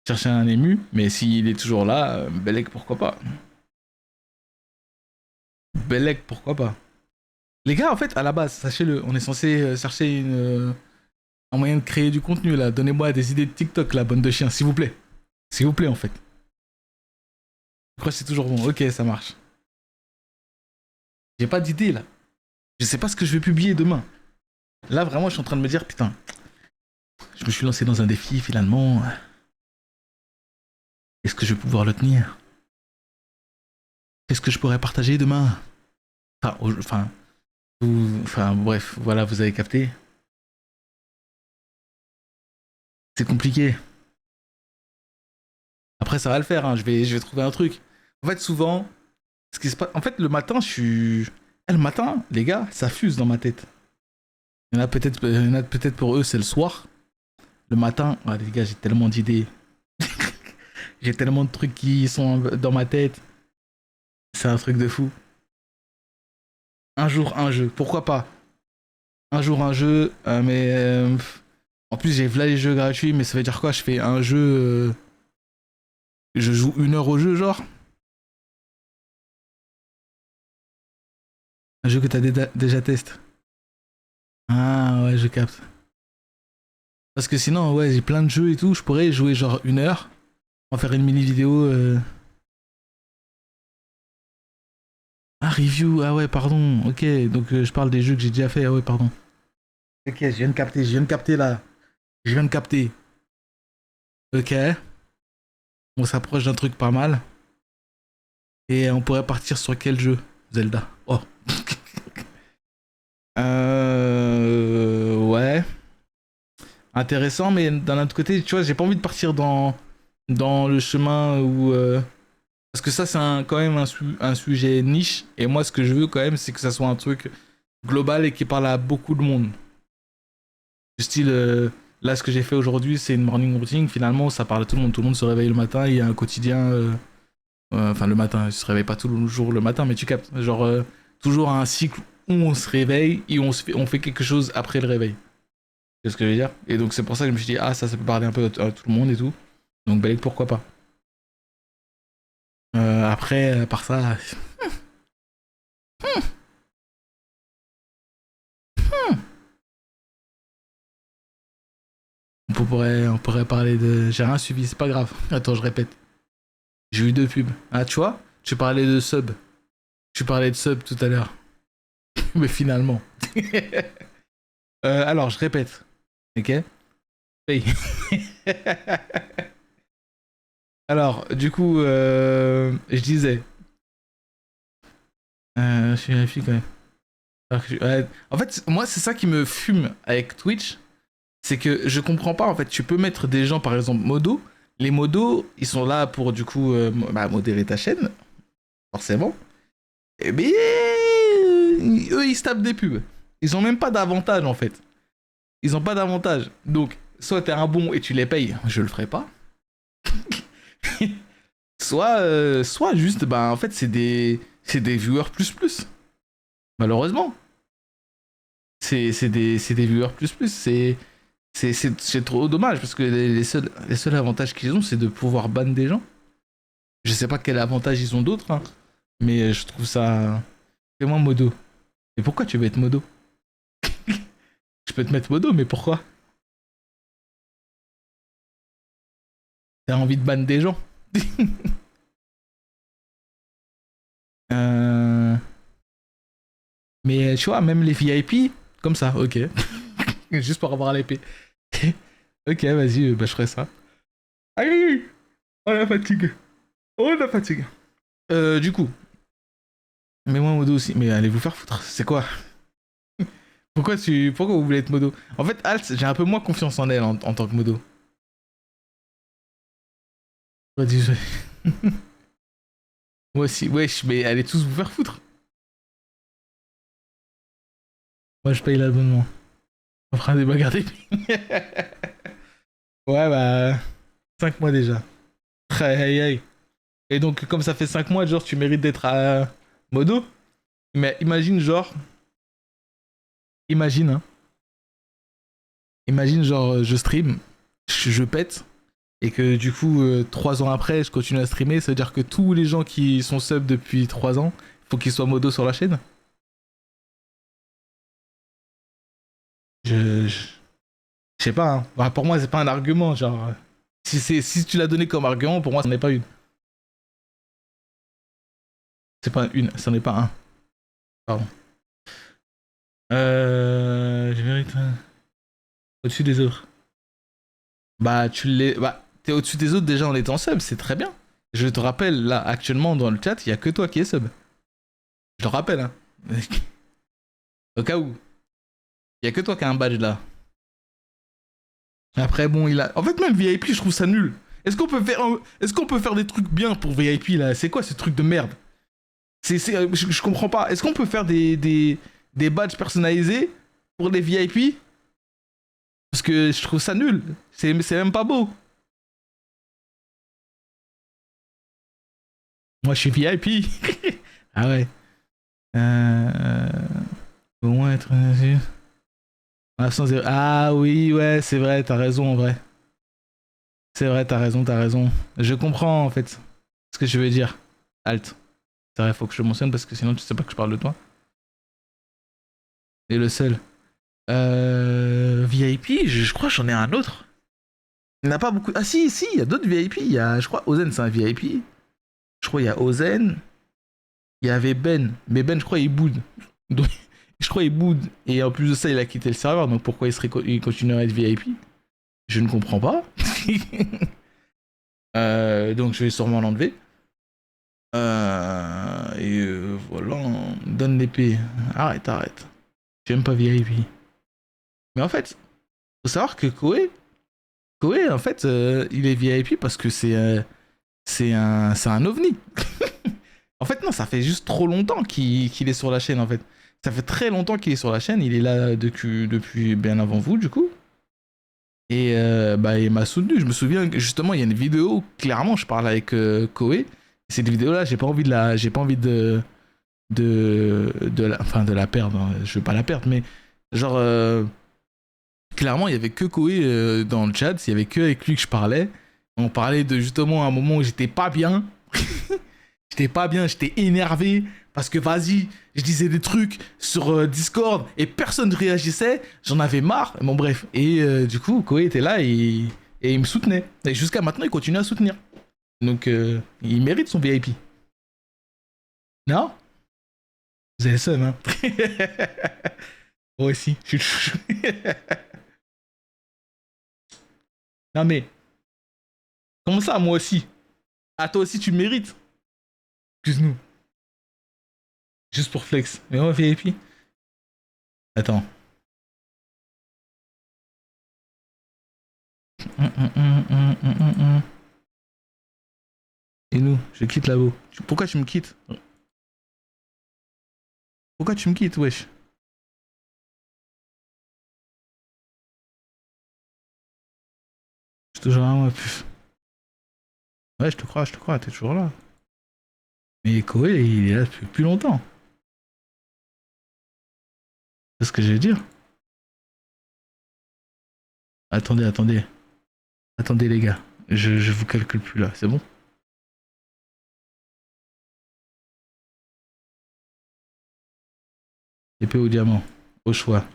chercher un ému. Mais s'il est toujours là, Belek, pourquoi pas. Belek, pourquoi pas. Les gars, en fait, à la base, sachez-le, on est censé chercher un moyen de créer du contenu là. Donnez-moi des idées de TikTok, la bonne de chien, s'il vous plaît. S'il vous plaît, en fait. Je crois que c'est toujours bon. Ok, ça marche. J'ai pas d'idée là. Je sais pas ce que je vais publier demain. Là, vraiment, je suis en train de me dire, putain, je me suis lancé dans un défi finalement. Est-ce que je vais pouvoir le tenir? Qu'est-ce que je pourrais partager demain? Enfin, bref, voilà, vous avez capté. C'est compliqué. Après, ça va le faire, hein. Je vais trouver un truc. En fait, souvent, ce qui se passe. En fait, le matin, je suis. Le matin, les gars, ça fuse dans ma tête. Il y en a peut-être pour eux, c'est le soir. Le matin, ah, les gars, j'ai tellement d'idées. J'ai tellement de trucs qui sont dans ma tête. C'est un truc de fou. Un jour, un jeu. Pourquoi pas? Un jour, un jeu. En plus, j'ai là les jeux gratuits, mais ça veut dire quoi? Je fais un jeu. Je joue 1 heure au jeu, genre? Un jeu que t'as déjà testé. Ah ouais, je capte. Parce que sinon, ouais, j'ai plein de jeux et tout. Je pourrais jouer genre 1 heure. En faire une mini vidéo. Ah, review. Ah ouais, pardon. Ok, donc je parle des jeux que j'ai déjà fait. Ah ouais, pardon. Ok, je viens de capter là. Je viens de capter. Ok. On s'approche d'un truc pas mal. Et on pourrait partir sur quel jeu? Zelda. Oh. Ouais. Intéressant, mais d'un autre côté, tu vois, j'ai pas envie de partir dans le chemin où. Parce que ça, c'est quand même un sujet niche. Et moi, ce que je veux quand même, c'est que ça soit un truc global et qui parle à beaucoup de monde. Du style, là, ce que j'ai fait aujourd'hui, c'est une morning routine. Finalement, ça parle à tout le monde. Tout le monde se réveille le matin. Il y a un quotidien. Enfin, le matin, il se réveille pas tout le jour le matin, mais tu captes. Genre, toujours un cycle où on se réveille et on fait quelque chose après le réveil. C'est ce que je veux dire. Et donc, c'est pour ça que je me suis dit, ah, ça peut parler un peu à tout le monde et tout. Donc, Balek, pourquoi pas. Après, par ça. On pourrait parler de. J'ai rien suivi, c'est pas grave. Attends, je répète. J'ai eu 2 pubs. Ah, tu vois? Tu parlais de sub. Tu parlais de sub tout à l'heure. Mais finalement. Alors, je répète. Ok? Paye. Alors, du coup, je disais. Je suis vérifie quand même. Ouais, en fait, moi, c'est ça qui me fume avec Twitch. C'est que je comprends pas, en fait. Tu peux mettre des gens, par exemple, modo. Les modos, ils sont là pour, du coup, modérer ta chaîne. Forcément. Mais eux, ils se tapent des pubs. Ils ont même pas d'avantage, en fait. Ils ont pas d'avantage. Donc, soit t'es un bon et tu les payes, je le ferai pas. Soit juste, bah, en fait, c'est des viewers plus plus. Malheureusement. C'est des viewers plus plus. C'est trop dommage parce que les seuls avantages qu'ils ont, c'est de pouvoir ban des gens. Je sais pas quel avantage ils ont d'autres, hein, mais je trouve ça. Fais-moi modo. Et pourquoi tu veux être modo? Je peux te mettre modo, mais pourquoi? T'as envie de ban des gens. Euh, Mais tu vois, même les VIP, comme ça, ok. Juste pour avoir l'épée. Ok, vas-y, bah je ferai ça. Aïe! Oh la fatigue. Oh la fatigue. Du coup, mais moi modo aussi. Mais allez vous faire foutre, c'est quoi? Pourquoi vous voulez être modo? En fait, Alt, j'ai un peu moins confiance en elle en tant que modo. Vas-y, moi aussi, wesh, mais allez tous vous faire foutre. Moi je paye l'abonnement. On fera des bagarres d'épée. Ouais, bah. 5 mois déjà. Aïe aïe aïe. Et donc, comme ça fait 5 mois, genre, tu mérites d'être à modo. Mais imagine, genre. Imagine, hein. Imagine, genre, je stream, je pète. Et que du coup, 3 ans après, je continue à streamer. Ça veut dire que tous les gens qui sont sub depuis 3 ans, faut qu'ils soient modo sur la chaîne. Je sais pas, hein. Bah, pour moi, c'est pas un argument. Genre, si tu l'as donné comme argument, pour moi, c'en est pas une. C'est pas une, c'en est pas un. Pardon. Je mérite au-dessus des autres. Bah, tu l'es. Bah, t'es au-dessus des autres déjà en étant sub, c'est très bien. Je te rappelle, là, actuellement, dans le chat, il y a que toi qui es sub. Je le rappelle, hein. Au cas où. Il y a que toi qui as un badge là. Après, bon, il a. En fait, même VIP, je trouve ça nul. Est-ce qu'on peut faire des trucs bien pour VIP là? C'est quoi ce truc de merde? Je comprends pas. Est-ce qu'on peut faire des badges personnalisés pour les VIP? Parce que je trouve ça nul. C'est même pas beau. Moi, je suis VIP. Ah ouais. Euh... Au moins être. Ah, ah oui, ouais, c'est vrai, t'as raison en vrai. C'est vrai, t'as raison, t'as raison. Je comprends en fait ce que je veux dire. Alt. C'est vrai, faut que je le mentionne parce que sinon tu sais pas que je parle de toi. Et le seul. VIP, je crois que j'en ai un autre. Il n'y en a pas beaucoup. Ah si, si, il y a d'autres VIP. Il y a, je crois, Ozen, c'est un VIP. Je crois il y a Ozen. Il y avait Ben. Mais Ben, je crois, il boude. Donc, je crois il boude. Et en plus de ça, il a quitté le serveur. Donc pourquoi il continuerait à être VIP? Je ne comprends pas. Donc je vais sûrement l'enlever. Voilà, donne l'épée. Arrête, arrête. J'aime pas VIP. Mais en fait, faut savoir que Koé en fait, il est VIP parce que c'est un ovni. En fait, non, ça fait juste trop longtemps qu'il est sur la chaîne, en fait. Ça fait très longtemps qu'il est sur la chaîne. Il est là depuis bien avant vous, du coup. Et bah, il m'a soutenu. Je me souviens que justement, il y a une vidéo, clairement, je parle avec Koé. Cette vidéo-là, j'ai pas envie de la, j'ai pas envie enfin, de la perdre. Hein. Je veux pas la perdre, mais genre, clairement, il y avait que Koé dans le chat. Il y avait que avec lui que je parlais. On parlait de justement un moment où j'étais pas bien. J'étais pas bien, j'étais énervé parce que vas-y, je disais des trucs sur Discord et personne ne réagissait. J'en avais marre. Bon, bref. Et du coup, Koé était là et il me soutenait. Et jusqu'à maintenant, il continue à soutenir. Donc, il mérite son VIP. Non? Vous avez le seum, hein? Moi aussi. Je suis Non, mais, comment ça, moi aussi? Ah, toi aussi, tu le mérites? Excuse-nous. Juste pour flex. Mais moi, VIP? Attends. Et nous, je quitte là-haut. Pourquoi tu me quittes? Pourquoi tu me quittes, wesh? Je suis toujours là, moi. Ouais, je te crois, t'es toujours là. Mais Koé, il est là depuis plus longtemps. C'est ce que j'ai à dire. Attendez, attendez. Attendez, les gars. Je vous calcule plus là, c'est bon? Épée au diamant. Au choix.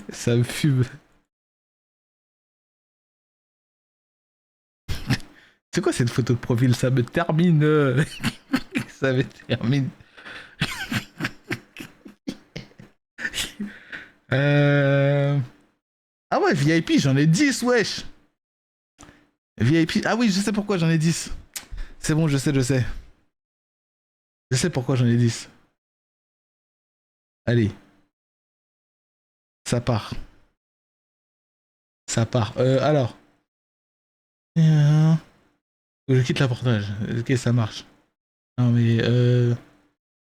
Ça me fume. C'est quoi cette photo de profil? Ça me termine. Ça me termine. Euh... Ah ouais, VIP, j'en ai 10, wesh. VIP. Ah oui, je sais pourquoi j'en ai 10. C'est bon, je sais, je sais. Je sais pourquoi j'en ai 10. Allez, ça part. Ça part. Alors. Je quitte la portage. Ok, ça marche. Non mais ça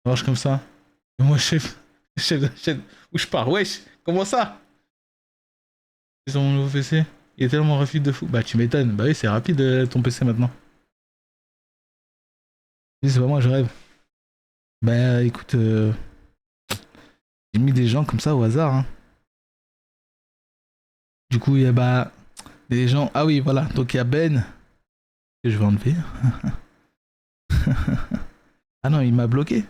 marche comme ça. Moi, chef. Chef. Où je pars? Wesh, comment ça? C'est sur mon nouveau PC. Il est tellement rapide de fou. Bah, tu m'étonnes. Bah oui, c'est rapide ton PC maintenant. Oui, c'est pas moi, je rêve. Bah écoute, j'ai mis des gens comme ça au hasard, hein. Du coup, il y a bah des gens. Ah oui, voilà. Donc il y a Ben que je vais enlever. Ah non, il m'a bloqué.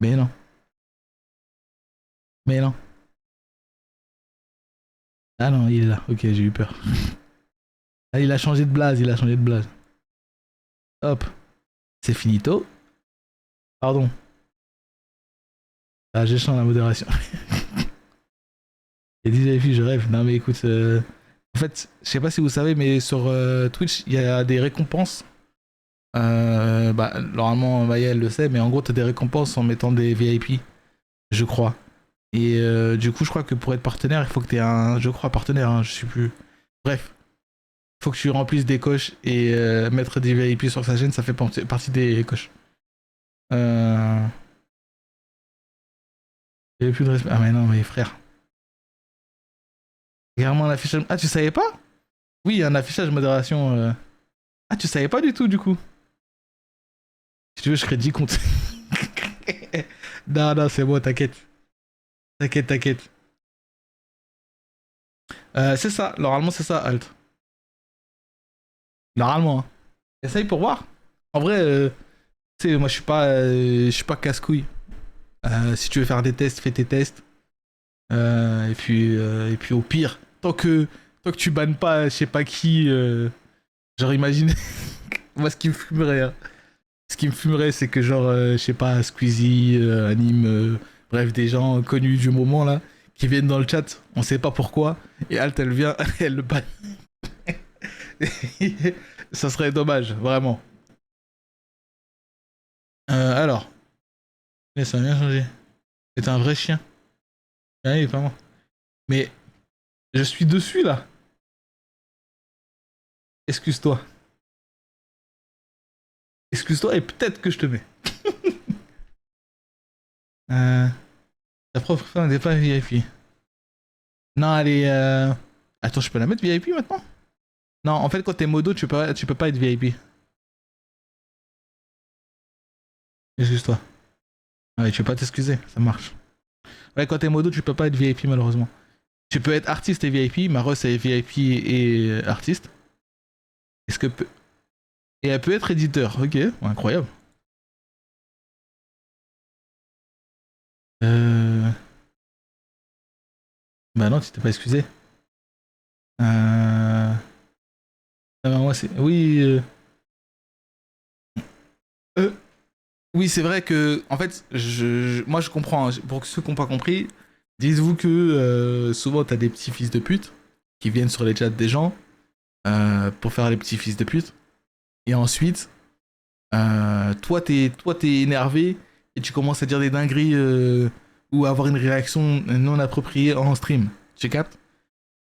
Mais non. Mais non. Ah non, il est là. Ok, j'ai eu peur. Ah, il a changé de blase, il a changé de blase. Hop, c'est finito. Pardon. Ah, j'ai changé la modération. Et dit les filles, je rêve. Non mais écoute, en fait, je sais pas si vous savez, mais sur Twitch, il y a des récompenses. Bah, normalement, Maya, elle le sait, mais en gros, t'as des récompenses en mettant des VIP, je crois. Et du coup, je crois que pour être partenaire, il faut que t'aies un, je crois, partenaire, hein, je sais plus. Bref, il faut que tu remplisses des coches et mettre des VIP sur sa chaîne, ça fait partie des coches. Euh... Il y avait plus de respect. Ah mais non, mais frère. Regarde-moi un affichage. Ah, tu savais pas? Oui, il y a un affichage modération. Ah, tu savais pas du tout, du coup. Si tu veux, je crée 10 comptes. Non, non, c'est bon, t'inquiète. T'inquiète, t'inquiète. C'est ça, normalement, c'est ça, Alt. Normalement, hein. Essaye pour voir. En vrai, tu sais, moi, je suis pas casse-couille. Si tu veux faire des tests, fais tes tests. Et puis, au pire, tant que tu bannes pas, je sais pas qui, genre, imagine. Moi, ce qui me fumerait, hein. Ce qui me fumerait, c'est que genre, je sais pas, Squeezie, Anime, bref, des gens connus du moment là, qui viennent dans le chat, on sait pas pourquoi, et Alt elle vient, elle le banne. Ça serait dommage, vraiment. Alors, mais ça a bien changé. C'est un vrai chien. Ah, il est pas moi. Mais je suis dessus là. Excuse-toi. Excuse-toi et peut-être que je te mets. Euh, ta propre femme n'est pas VIP. Non, elle est. Attends, je peux la mettre VIP maintenant? Non, en fait, quand t'es modo, tu peux pas être VIP. Excuse-toi. Ouais, tu peux pas t'excuser, ça marche. Ouais, quand t'es modo, tu peux pas être VIP malheureusement. Tu peux être artiste et VIP, Maros est VIP et artiste. Est-ce que et elle peut être éditeur, ok, ouais, incroyable. Euh... Bah non, tu t'es pas excusé. Ah bah moi c'est... Oui, euh, oui c'est vrai que, en fait, moi je comprends, hein. Pour ceux qui n'ont pas compris, dites-vous que souvent t'as des petits fils de pute qui viennent sur les chats des gens pour faire les petits fils de pute. Et ensuite, toi, t'es énervé et tu commences à dire des dingueries ou à avoir une réaction non appropriée en stream. Tu captes?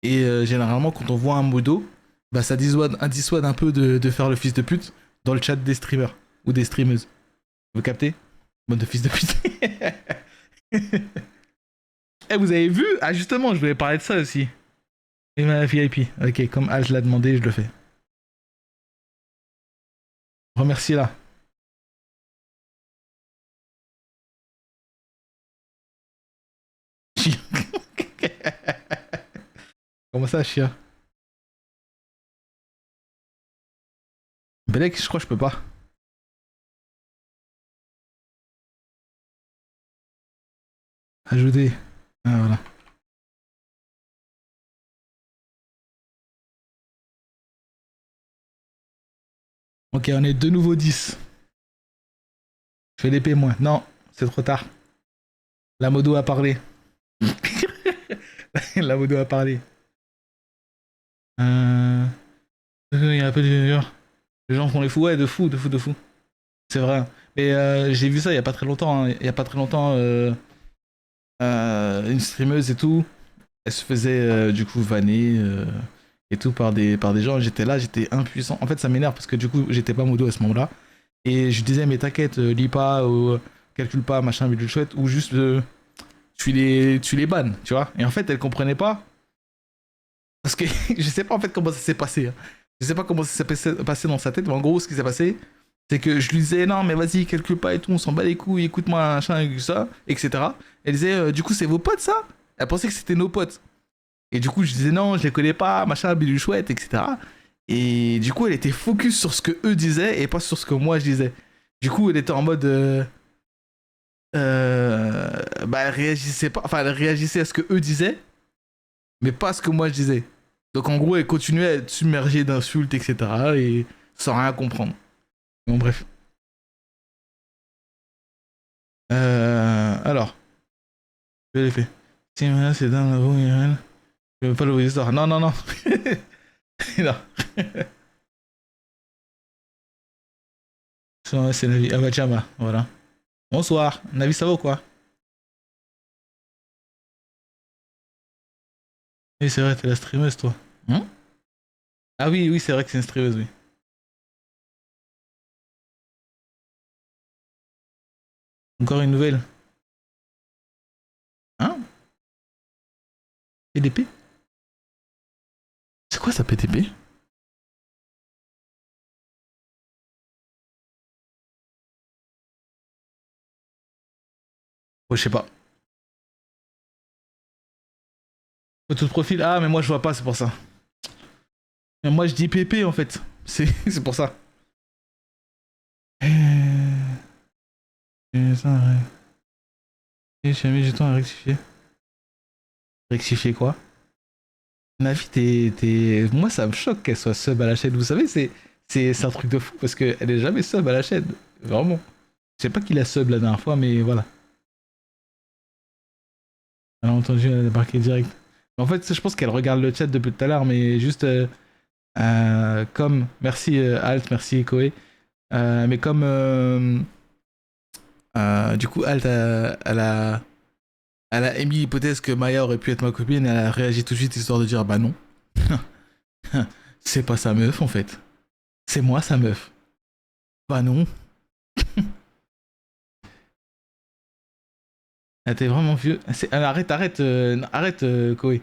Et généralement, quand on voit un modo, bah ça dissuade un peu de faire le fils de pute dans le chat des streamers ou des streameuses. Vous captez? Mode de fils de pute. Eh, vous avez vu? Ah, justement, je voulais parler de ça aussi. Et ma VIP. Ok, comme Al l'a demandé, je le fais. Remercie-la. Comment ça, Chia? Belek, je crois que je peux pas. Ajouter. Ah, voilà. Ok, on est de nouveau 10. Je fais l'épée, moi. Non, c'est trop tard. La modo a parlé. La modo a parlé. Il y a un peu de... Les gens font les fous. Ouais, de fou, de fou, de fou. C'est vrai. Mais j'ai vu ça il y a pas très longtemps, hein. Il y a pas très longtemps, une streameuse et tout. Elle se faisait du coup vanner et tout par des gens. J'étais là, j'étais impuissant. En fait, ça m'énerve parce que du coup, j'étais pas modo à ce moment-là. Et je disais, mais t'inquiète, lis pas, ou calcule pas, machin, bidule chouette, ou juste tu les bannes, tu vois. Et en fait, elle comprenait pas. Parce que je sais pas en fait comment ça s'est passé, hein. Je sais pas comment ça s'est passé dans sa tête, mais en gros, ce qui s'est passé, c'est que je lui disais, non, mais vas-y, calcule pas et tout, on s'en bat les couilles, écoute-moi, machin, et ça, etc. Elle disait, du coup, c'est vos potes, ça? Elle pensait que c'était nos potes. Et du coup, je disais, non, je les connais pas, machin, bidule chouette, etc. Et du coup, elle était focus sur ce que eux disaient et pas sur ce que moi je disais. Du coup, elle était en mode. Bah, elle réagissait pas. Enfin, elle réagissait à ce que eux disaient, mais pas à ce que moi je disais. Donc, en gros, elle continuait à être submergée d'insultes, etc. Et sans rien comprendre. Bon, bref. Alors, je l'ai fait. Si, maintenant, c'est dans la voie irréelle. Je veux pas le histoire. Non, non, non. Non. Ça, c'est Navi. Ah bah, tiens, bah, voilà. Bonsoir. Navi, ça va ou quoi? Oui, c'est vrai, t'es la streameuse, toi. Hein? Ah oui, oui, c'est vrai que c'est une streameuse, oui. Encore une nouvelle. Hein? PDP? C'est quoi ça, PDP? Oh, je sais pas. Photo de profil. Ah, mais moi, je vois pas, c'est pour ça. Mais moi, je dis PP, en fait. C'est pour ça. Ça, ouais. J'ai mis du temps à rectifier. Rectifier quoi? Navi, moi, ça me choque qu'elle soit sub à la chaîne. Vous savez, c'est un truc de fou parce qu'elle est jamais sub à la chaîne. Vraiment. Je sais pas qui l'a sub la dernière fois, mais voilà. Elle a entendu, elle a débarqué direct. En fait, je pense qu'elle regarde le chat depuis tout à l'heure, mais juste comme. Merci Alt, merci Koé. Mais comme. Du coup, Alt, elle a émis l'hypothèse que Maya aurait pu être ma copine et elle a réagi tout de suite histoire de dire bah non. C'est pas sa meuf en fait. C'est moi sa meuf. Bah non. Elle était vraiment vieux. Arrête, arrête, arrête, Koé.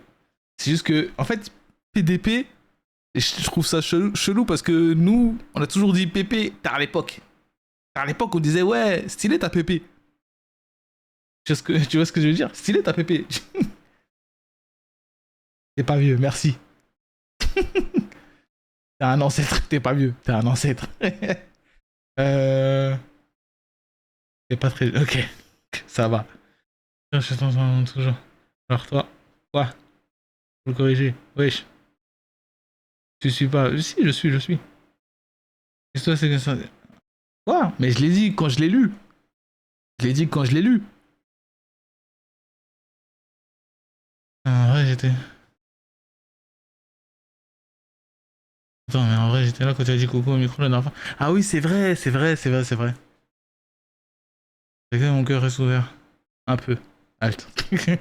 C'est juste que, en fait, PDP, je trouve ça chelou parce que nous, on a toujours dit PP tard à l'époque. Tard à l'époque, on disait ouais, stylé ta PP. Tu vois ce que je veux dire? Stylé ta PP. T'es pas vieux, merci. T'es un ancêtre, t'es pas vieux, t'es un ancêtre. euh... T'es pas très... Ok, ça va. Je t'entends toujours. Alors toi, quoi? Faut le corriger. Wesh. Tu suis pas. Si, je suis. Et toi, c'est que ça... Quoi? Mais je l'ai dit quand je l'ai lu. Je l'ai dit quand je l'ai lu. En vrai, j'étais... Attends, mais en vrai, j'étais là quand tu as dit coucou au micro la dernière fois. Ah oui, c'est vrai, c'est vrai, c'est vrai, c'est vrai. C'est que mon cœur reste ouvert. Un peu. Halt. J'ai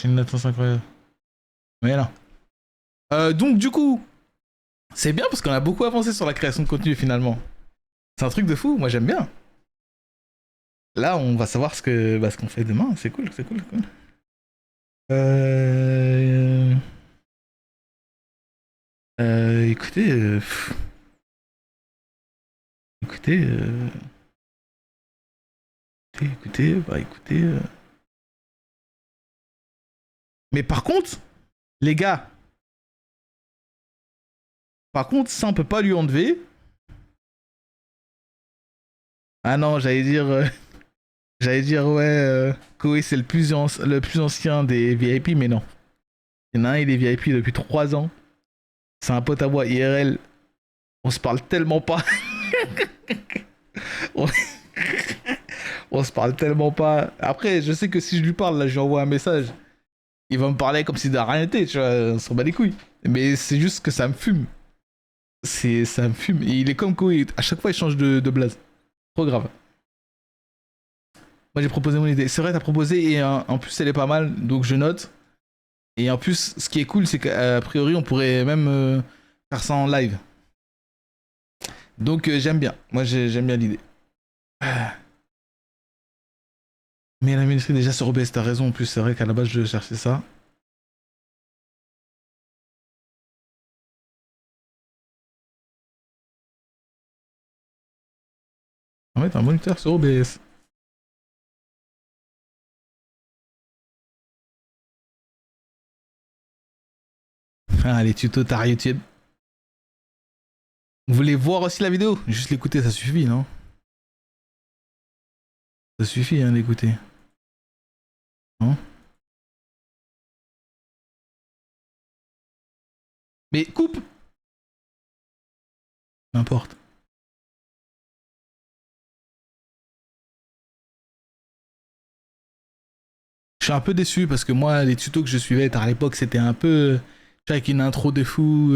une latence incroyable. Mais non. Donc, du coup, c'est bien parce qu'on a beaucoup avancé sur la création de contenu finalement. C'est un truc de fou, moi j'aime bien. Là, on va savoir ce qu'on fait demain. C'est cool, c'est cool, c'est cool. Euh... Écoutez, écoutez, écoutez. Mais par contre, les gars, par contre, ça on peut pas lui enlever. Ah non, j'allais dire ouais, Koei c'est le plus ancien des VIP, mais non. Il y en a un, il est VIP depuis 3 ans. C'est un pote à moi IRL. On se parle tellement pas. On, on se parle tellement pas. Après, je sais que si je lui parle, là, je lui envoie un message. Il va me parler comme si de rien n'était, tu vois. On s'en bat les couilles. Mais c'est juste que ça me fume. Ça me fume. Et il est comme quoi, à chaque fois, il change de blaze. Trop grave. Moi, j'ai proposé mon idée. C'est vrai, t'as proposé et en plus, elle est pas mal. Donc, je note. Et en plus, ce qui est cool, c'est qu'a priori, on pourrait même faire ça en live. Donc, j'aime bien. Moi, j'aime bien l'idée. Ah. Mais la ministrie déjà sur OBS, t'as raison. En plus, c'est vrai qu'à la base, je cherchais ça. On va mettre un moniteur sur OBS. Ah, les tutos tar YouTube. Vous voulez voir aussi la vidéo? Juste l'écouter, ça suffit, non? Ça suffit, hein, d'écouter. Non? Mais coupe! N'importe. Je suis un peu déçu parce que moi, les tutos que je suivais à l'époque, c'était un peu. Tu vois, avec une intro de fou,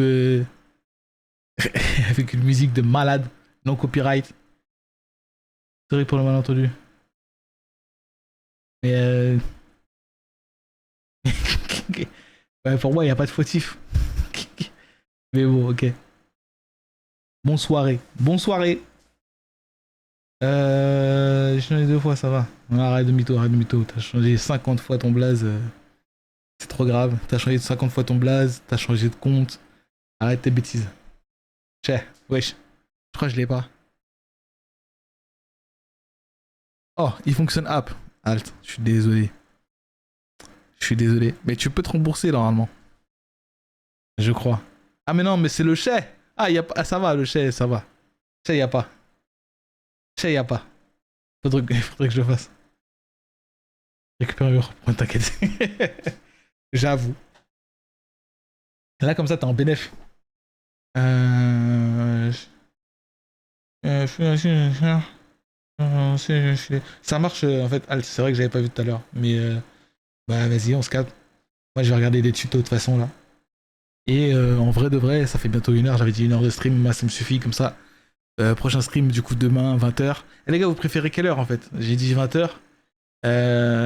avec une musique de malade, non copyright. Sorry pour le malentendu. Mais ouais, pour moi, il n'y a pas de fautif. Mais bon, ok. Bonsoirée. Bonsoirée. J'ai changé 2 fois, ça va. Non, arrête de mytho, arrête de mytho. T'as changé 50 fois ton blaze. C'est trop grave. T'as changé 50 fois ton blaze. T'as changé de compte. Arrête tes bêtises. Che, wesh. Je crois que je l'ai pas. Oh, il fonctionne app. Alt. Je suis désolé. Je suis désolé. Mais tu peux te rembourser normalement. Je crois. Ah, mais non, mais c'est le chais. Ah, y a pas... ah, ça va, le chais, ça va. Chais, y a pas. Chais, y a pas. Faudrait que je le fasse. Récupère un point, t'inquiète. J'avoue. Là, comme ça, t'es en bénéf. Euh... Ça marche, en fait. Alt, c'est vrai que j'avais pas vu tout à l'heure. Mais bah, vas-y, on se capte. Moi, je vais regarder des tutos de toute façon, là. Et en vrai de vrai, ça fait bientôt 1 heure. J'avais dit 1 heure de stream. Moi, ça me suffit comme ça. Prochain stream, du coup, demain, 20h. Et les gars, vous préférez quelle heure, en fait? J'ai dit 20h.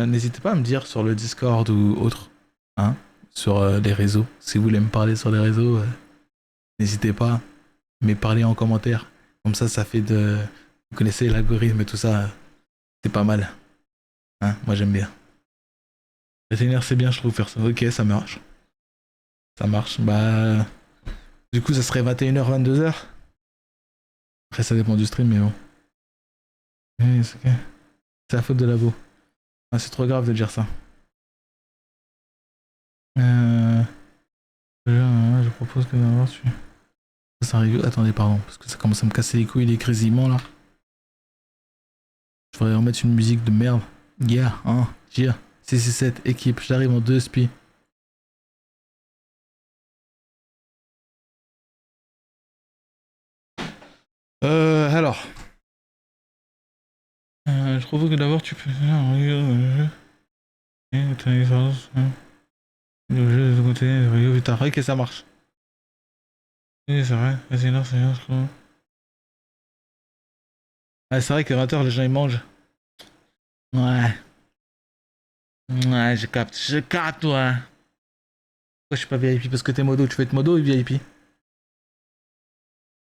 N'hésitez pas à me dire sur le Discord ou autre, hein, sur les réseaux. Si vous voulez me parler sur les réseaux, n'hésitez pas. Mais parlez en commentaire. Comme ça fait de... Vous connaissez l'algorithme et tout ça. C'est pas mal. Hein, moi j'aime bien. 21h c'est bien, je trouve, faire ça. Ok, ça marche. Ça marche. Bah... Du coup, ça serait 21h, 22h. Après, ça dépend du stream, mais bon. Ouais, c'est ok. C'est la faute de Labo. Ah, c'est trop grave de dire ça. Euh... Je propose que d'abord tu... Ça arrive. Attendez, pardon, parce que ça commence à me casser les couilles, les grésillements là. Je voudrais remettre une musique de merde. Yeah, hein, yeah. 667, équipe, j'arrive en 2 spi. Alors. Je trouve que d'abord tu peux faire un jeu. Et t'as une expérience. Le jeu de côté, Rio, putain, ok, ça marche. Oui, c'est vrai, vas-y, non, c'est bien, je trouve. Ah, c'est vrai que 20h, les gens ils mangent. Ouais. Ouais, je capte. Je capte, ouais. Pourquoi je suis pas VIP? Parce que t'es modo, tu veux être modo ou VIP?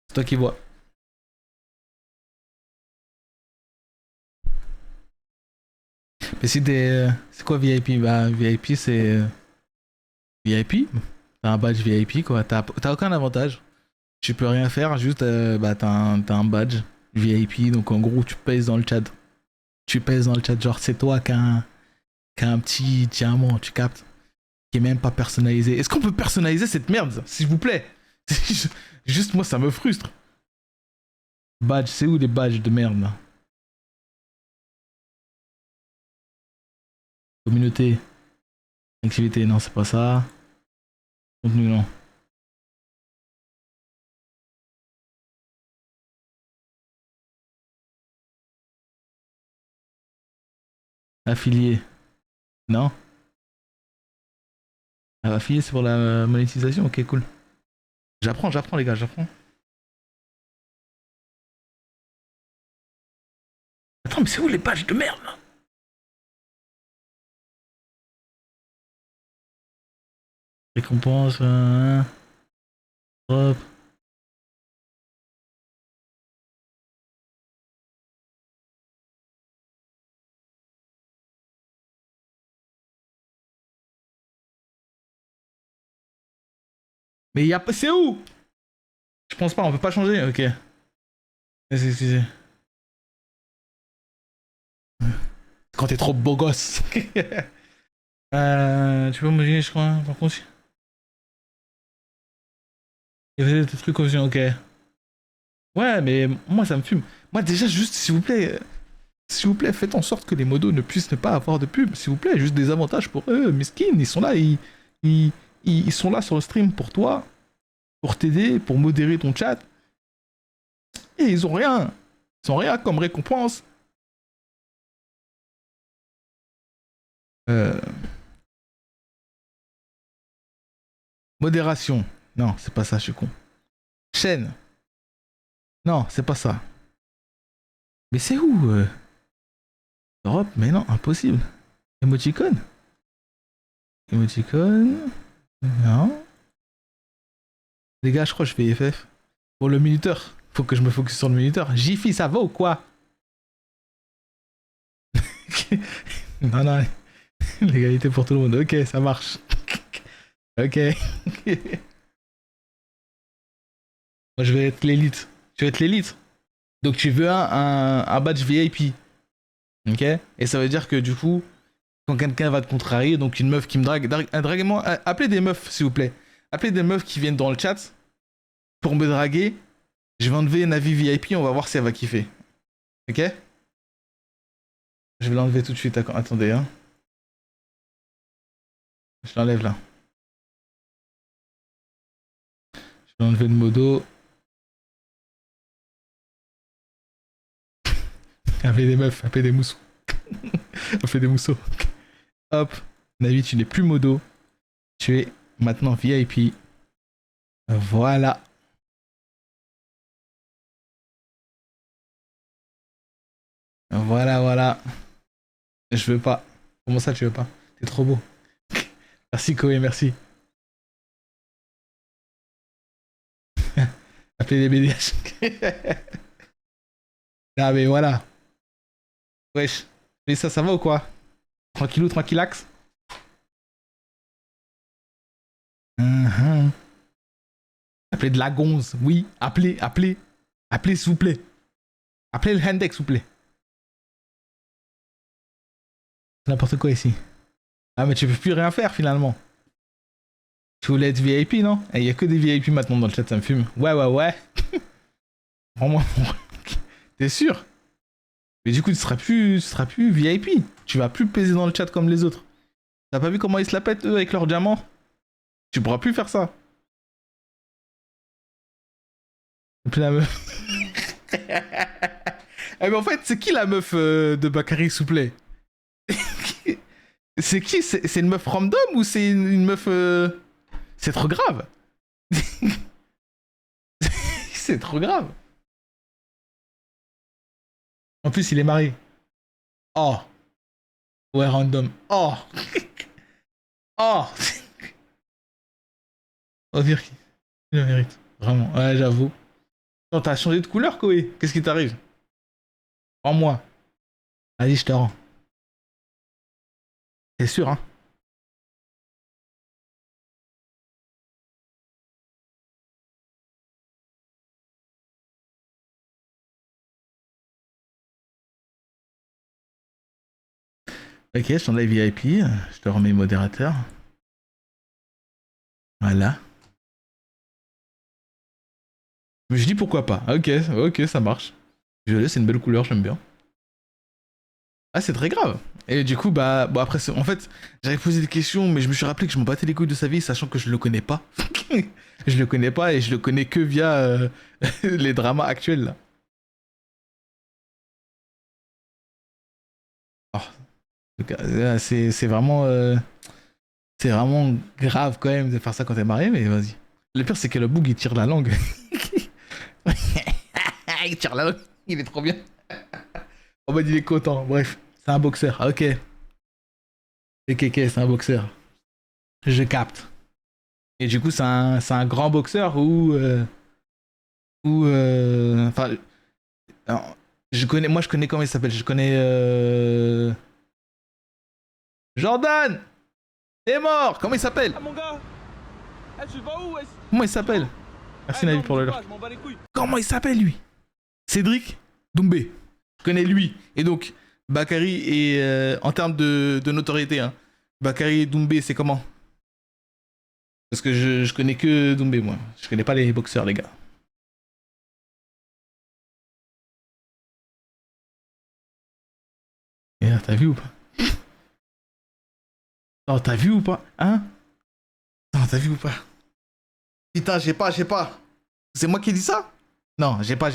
C'est toi qui vois. Mais si t'es. C'est quoi VIP? Bah, VIP, c'est. VIP? T'as un badge VIP, quoi. T'as aucun avantage. Tu peux rien faire, juste. Bah, t'as un badge VIP. Donc, en gros, tu pèses dans le chat. Tu pèses dans le chat. Genre, c'est toi qui a un petit diamant, tu captes? Qui est même pas personnalisé. Est-ce qu'on peut personnaliser cette merde, s'il vous plaît? Juste, moi, ça me frustre. Badge, c'est où les badges de merde, là? Communauté. Activité, non, c'est pas ça. Contenu, non. Affilié. Non? Ah, affilié, c'est pour la monétisation? Ok, cool. J'apprends, les gars, j'apprends. Attends, mais c'est où les pages de merde, là? Récompense, hop. Mais y a pas. C'est où? Je pense pas, on peut pas changer, ok. Excusez. Quand t'es trop beau gosse. Tu peux imaginer, je crois, par contre. Il y avait des trucs aussi, ok. Ouais, mais moi ça me fume. Moi déjà, juste s'il vous plaît, faites en sorte que les modos ne puissent ne pas avoir de pub. S'il vous plaît, juste des avantages pour eux. Miskin, ils sont là, ils, ils sont là sur le stream pour toi, pour t'aider, pour modérer ton chat. Et ils ont rien. Ils ont rien comme récompense. Euh, Modération. Non, c'est pas ça, je suis con. Chaîne. Non, c'est pas ça. Mais c'est où Europe? Mais non, impossible. Emoticon? Emoticon? Non. Les gars, je crois que je fais FF. Pour le minuteur. Faut que je me focus sur le minuteur. Jiffy, ça va ou quoi? Non, non. L'égalité pour tout le monde. Ok, ça marche. Ok. Moi, je vais être l'élite. Je vais être l'élite. Donc, tu veux un badge VIP. Ok? Et ça veut dire que du coup, quand quelqu'un va te contrarier, donc une meuf qui me draguez-moi, appelez des meufs, s'il vous plaît. Appelez des meufs qui viennent dans le chat pour me draguer. Je vais enlever Navi VIP, on va voir si elle va kiffer. Ok? Je vais l'enlever tout de suite. Attendez, hein. Je l'enlève là. Je vais enlever le modo. Appelez des meufs, appelez des moussous. Appelez des mousseaux. Hop. Navi, tu n'es plus modo. Tu es maintenant VIP. Voilà. Voilà, voilà. Je veux pas. Comment ça, tu veux pas? T'es trop beau. Merci, Koé, merci. Appelez les BDH. Ah, mais voilà. Wesh. Mais ça va ou quoi? Tranquillou, tranquillax? Appelez de la gonze. Oui, appelez, appelez. Appelez, s'il vous plaît. Appelez le Hendek, s'il vous plaît. C'est n'importe quoi ici. Ah, mais tu peux plus rien faire finalement. Tu voulais être VIP, non? Il y a que des VIP maintenant dans le chat, ça me fume. Ouais, ouais, ouais. Vraiment. T'es sûr? Mais du coup, tu seras plus VIP. Tu vas plus peser dans le chat comme les autres. T'as pas vu comment ils se la pètent, eux, avec leurs diamants? Tu pourras plus faire ça. Et puis la meuf. Eh, mais en fait, c'est qui la meuf de Bakary, s'il vous plaît? C'est qui? C'est une meuf random ou c'est une meuf. C'est trop grave. C'est trop grave. En plus, il est marié. Oh. Ouais, random. Oh. Oh. On va dire qu'il le mérite. Vraiment. Ouais, j'avoue. Attends, t'as changé de couleur, Koé. Qu'est-ce qui t'arrive? Rends-moi. Vas-y, je te rends. T'es sûr, hein? Ok, je t'enlève VIP. Je te remets modérateur. Voilà. Mais je dis pourquoi pas. Ok, ok, ça marche. Violet, c'est une belle couleur, j'aime bien. Ah, c'est très grave. Et du coup, bah, bon, après, en fait, j'avais posé des questions, mais je me suis rappelé que je m'en battais les couilles de sa vie, sachant que je le connais pas. Je le connais pas et je le connais que via les dramas actuels, là. Oh, Donc, c'est vraiment... c'est vraiment grave quand même de faire ça quand t'es marié, mais vas-y. Le pire, c'est que le boug, il tire la langue. Il tire la langue. Il est trop bien. En mode, il est content. Bref, c'est un boxeur. Ok. Et Keke, c'est un boxeur. Je capte. Et du coup, c'est un grand boxeur enfin, alors, moi, je connais comment il s'appelle. Je connais Jordan. Il est mort. Comment il s'appelle? Ah mon gars. Eh, tu vas où, wesh? Comment il s'appelle? Merci Eh, Navi non, pour me le dis leur. pas, je m'en bats les couilles. Comment il s'appelle lui? Cédric Doumbé. Je connais lui. Et donc, Bakary et en termes de notoriété, hein, Bakary et Doumbé, c'est comment? Parce que je connais que Doumbé, moi. Je connais pas les boxeurs, les gars. Et là, t'as vu ou pas? Non, t'as vu ou pas? Hein? Non, t'as vu ou pas? Putain, j'ai pas. C'est moi qui dis ça? Non, j'ai pas.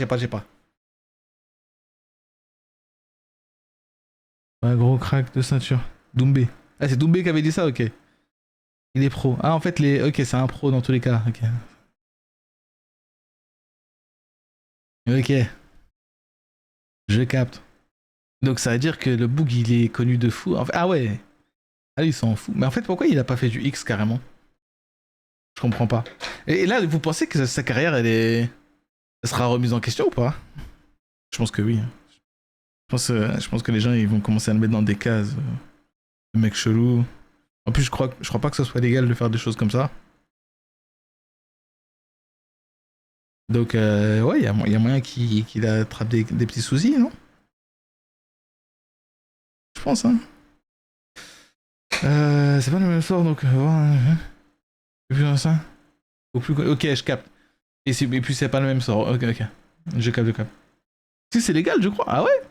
Ouais, gros crack de ceinture. Doumbé. Ah, c'est Doumbé qui avait dit ça, ok. Il est pro. Ah, en fait, ok, c'est un pro dans tous les cas. Ok. Ok, je capte. Donc ça veut dire que le Boog, il est connu de fou. Ah ouais. Ah, il s'en fout. Mais en fait, pourquoi il a pas fait du X carrément? Je comprends pas. Et là, vous pensez que sa carrière, elle sera remise en question ou pas? Je pense que oui. Je pense que les gens, ils vont commencer à le mettre dans des cases. Le mec chelou. En plus, je crois pas que ce soit légal de faire des choses comme ça. Donc, ouais, il y a moyen qu'il attrape des petits soucis, non? Je pense, hein. C'est pas le même sort, donc. Plus ça. Ok, je capte. Et puis, c'est pas le même sort. Ok, ok. Je capte. Si, c'est légal, je crois. Ah ouais?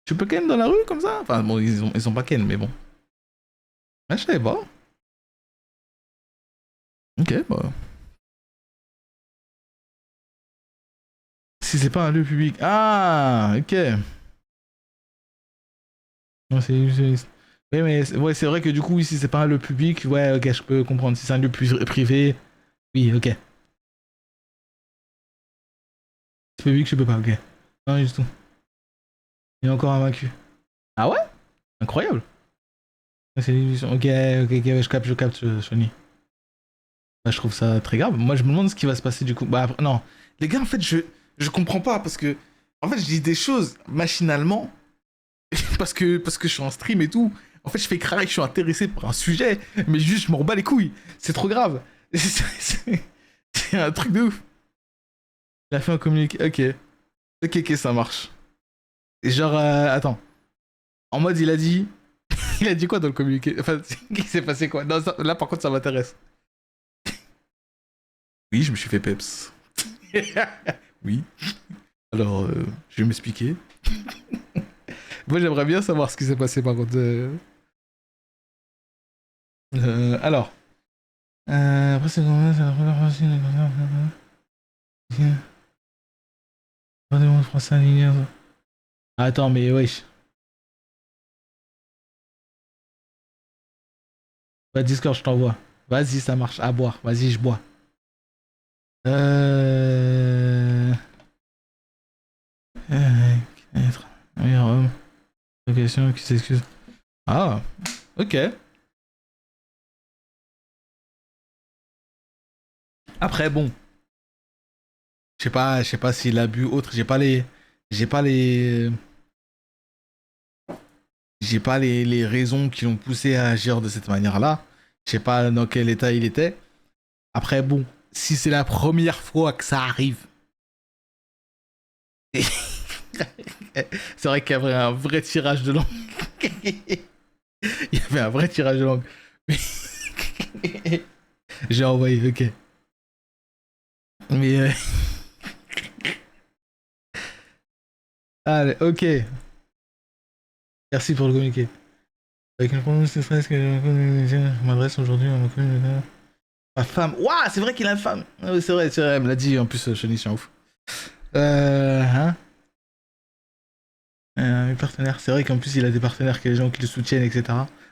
Tu peux ken dans la rue comme ça? Enfin, bon, ils sont pas ken, mais bon. Ah, je savais pas. Ok, bah. Si c'est pas un lieu public. Ah, ok. Non, oui, mais ouais, c'est vrai que du coup, si c'est pas un lieu public, ouais, ok, je peux comprendre. Si c'est un lieu privé, oui, ok. C'est public, je peux pas, ok. Non, du tout. Il est encore invaincu. Ah ouais? Incroyable. Ouais, c'est l'illusion. Ok, ok, ouais, je capte, Shoni. Bah, je trouve ça très grave. Moi, je me demande ce qui va se passer du coup. Bah, après, non. Les gars, en fait, je comprends pas parce que, en fait, je dis des choses machinalement parce que je suis en stream et tout. En fait, je fais craquer, je suis intéressé par un sujet, mais juste, je m'en bats les couilles. C'est trop grave. C'est un truc de ouf. Il a fait un communiqué. Ok. Ok, ok, ça marche. Et genre, attends. En mode, il a dit. Il a dit quoi dans le communiqué? Enfin, il s'est passé quoi? Non, là, par contre, ça m'intéresse. Oui, je me suis fait peps. Oui. Alors, je vais m'expliquer. Moi, j'aimerais bien savoir ce qui s'est passé par contre. Alors. Après, c'est la première partie. Français en Ligue 1. Attends, mais wesh. Bah, Discord, je t'envoie. Vas-y, ça marche. À boire. Vas-y, je bois. Euh. Être. Meilleur homme. Question qui s'excuse. Ah, ok. Après, bon. Je sais pas s'il a bu autre. J'ai pas les. J'ai pas les raisons qui l'ont poussé à agir de cette manière-là. Je sais pas dans quel état il était. Après, bon, si c'est la première fois que ça arrive. C'est vrai qu'il y avait un vrai tirage de langue. Il y avait un vrai tirage de langue. J'ai envoyé, ok. Mais. Allez, ok. Merci pour le communiqué. Avec une prononciation de stress que je m'adresse aujourd'hui à ma femme. Ouah, c'est vrai qu'il a une femme. Ah oui, c'est vrai, elle me l'a dit en plus, Chani, c'est un ouf. Hein? Mes partenaires. C'est vrai qu'en plus, il a des partenaires, que les gens qui le soutiennent, etc.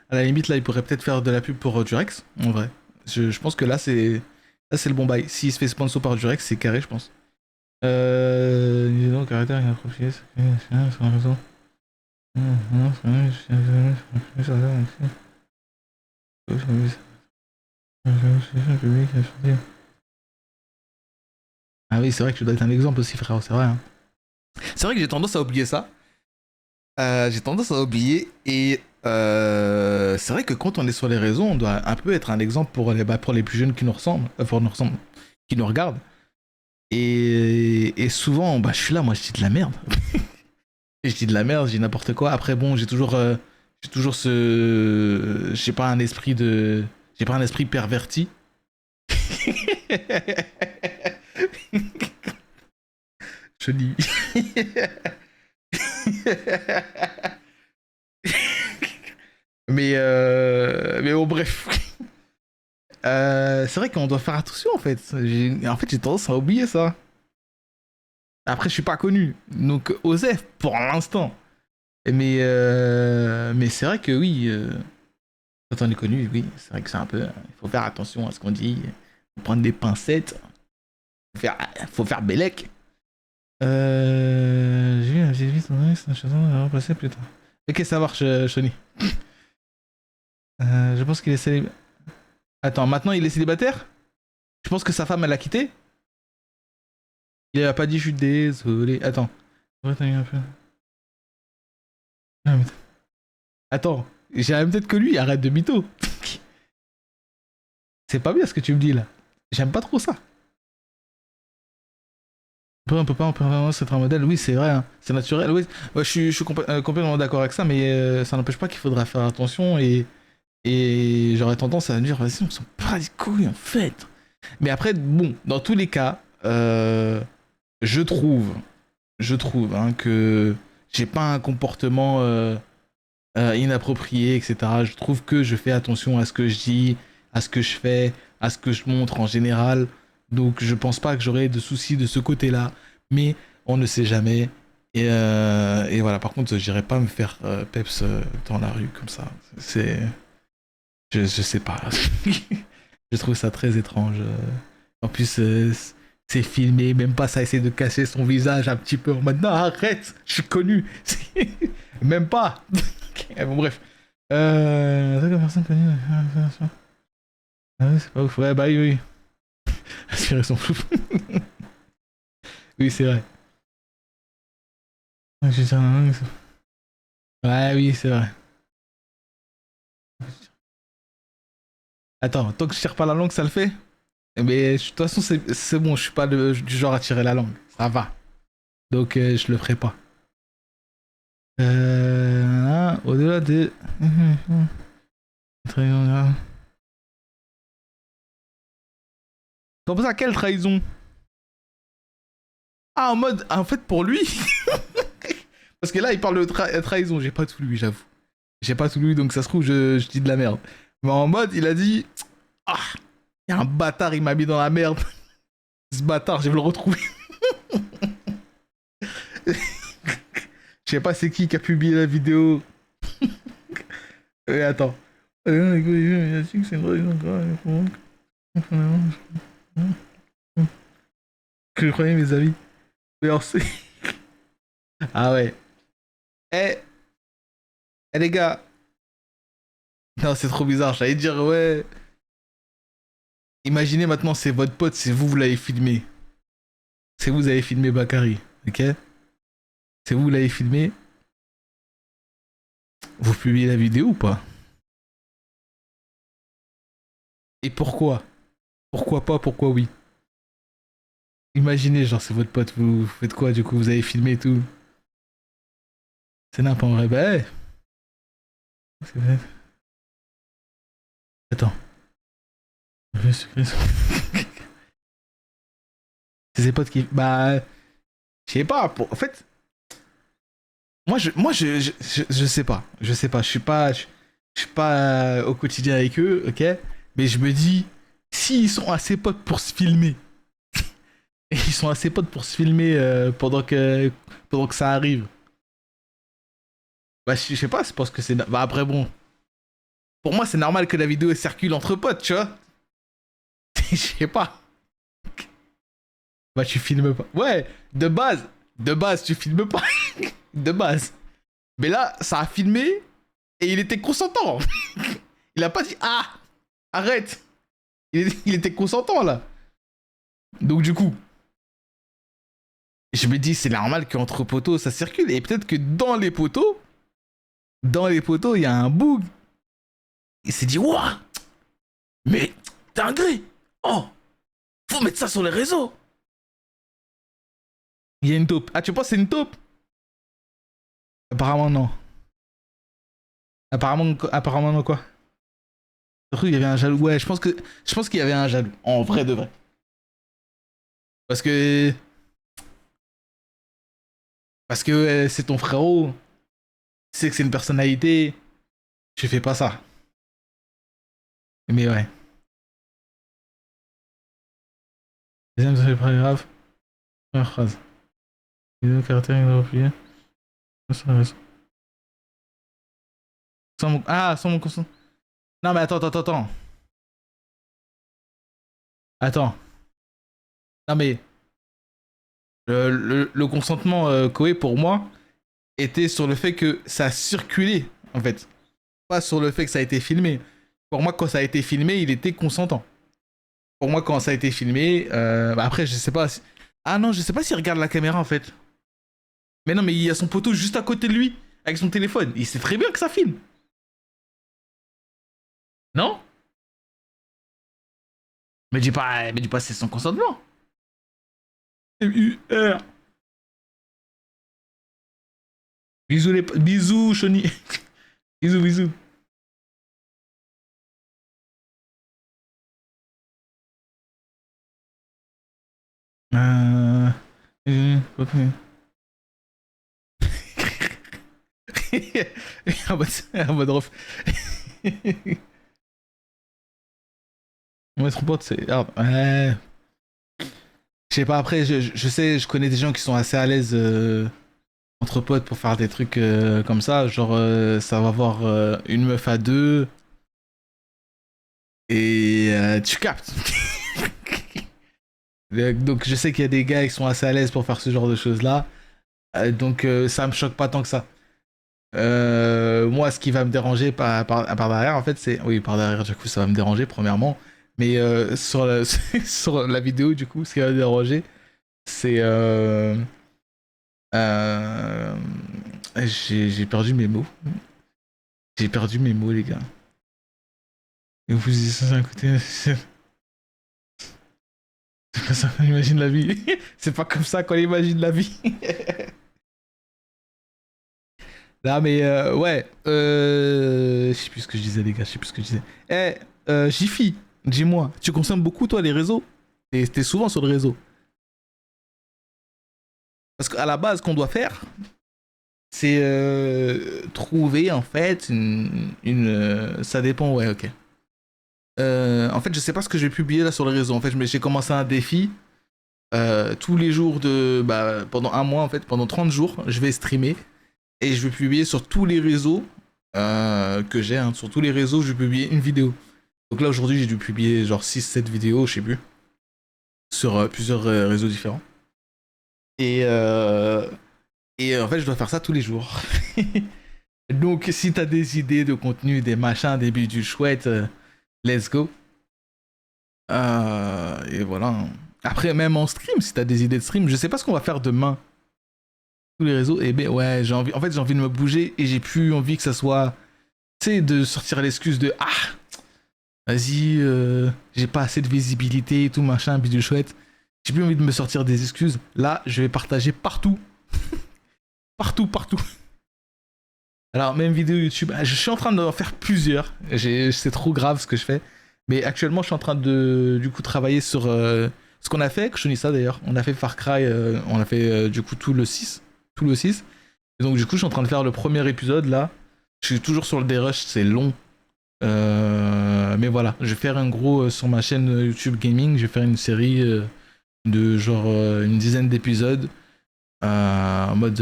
À la limite, là, il pourrait peut-être faire de la pub pour Durex, en vrai. Je pense que là, c'est le bon bail. S'il se fait sponsor par Durex, c'est carré, je pense. Dis donc, caractère inapproprié, c'est un réseau. Ah oui, c'est vrai que tu dois être un exemple aussi, frère, c'est vrai. Hein. C'est vrai que j'ai tendance à oublier ça. J'ai tendance à oublier et c'est vrai que quand on est sur les réseaux, on doit un peu être un exemple pour les plus jeunes qui nous ressemblent, qui nous regardent. Et souvent, bah, je suis là, moi, je dis de la merde. Je dis de la merde, je dis n'importe quoi. Après, bon, j'ai toujours j'ai pas un esprit de, j'ai pas un esprit perverti. Je dis. Mais bon, bref. C'est vrai qu'on doit faire attention en fait. En fait, j'ai tendance à oublier ça. Après, je suis pas connu. Donc, Osef, pour l'instant. Mais c'est vrai que oui, quand on est connu, oui, c'est vrai que c'est un peu. Il faut faire attention à ce qu'on dit. Faut prendre des pincettes. Faut faire Bélec. J'ai vu ton ex, chanson, on va repasser plus tard. Ok, ça marche, Shoni. Je pense qu'il est célibataire. Attends, maintenant il est célibataire? Je pense que sa femme, elle l'a quitté? Il a pas dit je suis désolé. Attends. Ouais, t'as eu un peu. Ah, mais attends, j'ai la même tête que lui, arrête de mytho. C'est pas bien ce que tu me dis là. J'aime pas trop ça. On peut pas vraiment être un modèle, oui c'est vrai, hein. C'est naturel, oui. Ouais, je suis complètement d'accord avec ça, mais ça n'empêche pas qu'il faudra faire attention et j'aurais tendance à me dire, vas-y, on s'en bat les couilles en fait. Mais après, bon, dans tous les cas, je trouve, hein, que j'ai pas un comportement inapproprié, etc. Je trouve que je fais attention à ce que je dis, à ce que je fais, à ce que je montre en général. Donc je pense pas que j'aurai de soucis de ce côté-là. Mais on ne sait jamais. Et voilà, par contre, j'irai pas me faire peps dans la rue comme ça. C'est. Je sais pas. Je trouve ça très étrange. En plus, c'est filmé, même pas ça essaie de cacher son visage un petit peu en mode non, arrête, je suis connu. Même pas. Bon, bref. Personne connue. Ah oui, c'est pas ouf. Ouais, bah oui, oui. Aspirer son flou. Oui, c'est vrai. Ouais, oui, c'est vrai. Attends, tant que je tire pas la langue, ça le fait? Mais de toute façon, c'est bon, je suis pas du genre à tirer la langue. Ça va. Donc, je le ferai pas. Au-delà de. Trahison grave. Comme ça, quelle trahison? Ah, en mode. En fait, pour lui. Parce que là, il parle de trahison. J'ai pas tout lu, j'avoue. J'ai pas tout lu, donc ça se trouve, je dis de la merde. Mais en mode, il a dit. Ah, il y a un bâtard, il m'a mis dans la merde. Ce bâtard, je vais le retrouver. Je sais pas c'est qui a publié la vidéo. Attends. C'est une trahison grave. Que je croyais mes amis. Beyoncé. Ah ouais. Eh, les gars. Non, c'est trop bizarre. J'allais dire, ouais. Imaginez maintenant, c'est votre pote, c'est vous, vous l'avez filmé. C'est vous avez filmé Bakary. Ok? C'est vous l'avez filmé. Vous publiez la vidéo ou pas? Et pourquoi? Pourquoi pas? Pourquoi oui? Imaginez, genre, c'est votre pote, vous faites quoi du coup? Vous avez filmé et tout. C'est n'importe quoi. Bah, ouais. C'est vrai. Attends. C'est ses potes qui. Bah. Je sais pas. En fait, je sais pas. Je sais pas. Je suis pas au quotidien avec eux, ok? Mais je me dis, s'ils sont assez potes pour se filmer, et ils sont assez potes pour se filmer pendant que ça arrive, Bah, je sais pas, je pense que c'est. Bah, après, bon. Pour moi, c'est normal que la vidéo elle circule entre potes, tu vois. Je sais pas. Bah, tu filmes pas. Ouais, de base, tu filmes pas. De base. Mais là, ça a filmé et il était consentant. Il a pas dit ah, arrête. Il était consentant là. Donc du coup, je me dis c'est normal qu'entre poteaux ça circule et peut-être que dans les poteaux, il y a un bug. Il s'est dit ouah, mais dinguerie. Oh, faut mettre ça sur les réseaux. Il y a une taupe. Ah, tu penses que c'est une taupe? Apparemment non. Apparemment non quoi. Il y avait un jaloux. Ouais, je pense qu'il y avait un jaloux. En vrai de vrai. Parce que c'est ton frérot. Tu sais que c'est une personnalité. Tu fais pas ça. Mais ouais. Deuxième, c'est pas grave. Première phrase. Vidéo caractère identifié. Sans mon consent. Non mais attends. Attends. Non mais le consentement Koé pour moi était sur le fait que ça a circulé en fait. Pas sur le fait que ça a été filmé. Pour moi quand ça a été filmé il était consentant. Pour moi quand ça a été filmé, bah après je sais pas si... Ah non je sais pas s'il regarde la caméra en fait. Mais non mais il y a son poteau juste à côté de lui avec son téléphone. Il sait très bien que ça filme. Non? Mais dis pas c'est son consentement. M-U-R. Bisous, Choni. Bisous. Euh... en mode ref. On va trop pote, c'est. Ah, ouais. Je sais pas, après, je sais, je connais des gens qui sont assez à l'aise entre potes pour faire des trucs comme ça. Genre, ça va avoir une meuf à deux et tu captes. Donc, je sais qu'il y a des gars qui sont assez à l'aise pour faire ce genre de choses-là. Donc, ça me choque pas tant que ça. Moi, ce qui va me déranger par derrière, en fait, c'est. Oui, par derrière, du coup, ça va me déranger, premièrement. Mais sur sur la vidéo, du coup, ce qui va me déranger, c'est. Euh, j'ai perdu mes mots. J'ai perdu mes mots, les gars. Et vous dites ça d'un côté. C'est pas ça qu'on imagine la vie. C'est pas comme ça qu'on imagine la vie. Non, mais ouais. Je sais plus ce que je disais, les gars. Je sais plus ce que je disais. Eh, Jiffy, dis-moi, tu consommes beaucoup, toi, les réseaux? T'es souvent sur le réseau. Parce qu'à la base, ce qu'on doit faire, c'est trouver, en fait, ça dépend, ouais, ok. En fait, je sais pas ce que je vais publier là sur le réseau. En fait, j'ai commencé un défi. Tous les jours pendant un mois, en fait, pendant 30 jours, je vais streamer. Et je vais publier sur tous les réseaux que j'ai. Hein. Sur tous les réseaux, je vais publier une vidéo. Donc là, aujourd'hui, j'ai dû publier genre 6-7 vidéos, je sais plus. Sur plusieurs réseaux différents. Et, en fait, je dois faire ça tous les jours. Donc, si t'as des idées de contenu, des machins, des bidules chouettes, let's go. Et voilà. Après, même en stream, si t'as des idées de stream, je sais pas ce qu'on va faire demain. Tous les réseaux, et ben ouais, en fait, j'ai envie de me bouger et j'ai plus envie que ça soit. Tu sais, de sortir l'excuse de ah, vas-y, j'ai pas assez de visibilité et tout, machin, bidule chouette. J'ai plus envie de me sortir des excuses. Là, je vais partager partout. Partout. Alors, même vidéo YouTube, je suis en train d'en faire plusieurs. C'est trop grave ce que je fais. Mais actuellement, je suis en train de, du coup, travailler sur ce qu'on a fait, que je dis ça d'ailleurs. On a fait Far Cry, on a fait du coup tout le 6. Et donc, du coup, je suis en train de faire le premier épisode là. Je suis toujours sur le D-Rush, c'est long. Mais voilà, je vais faire un gros sur ma chaîne YouTube Gaming. Je vais faire une série de genre une dizaine d'épisodes en mode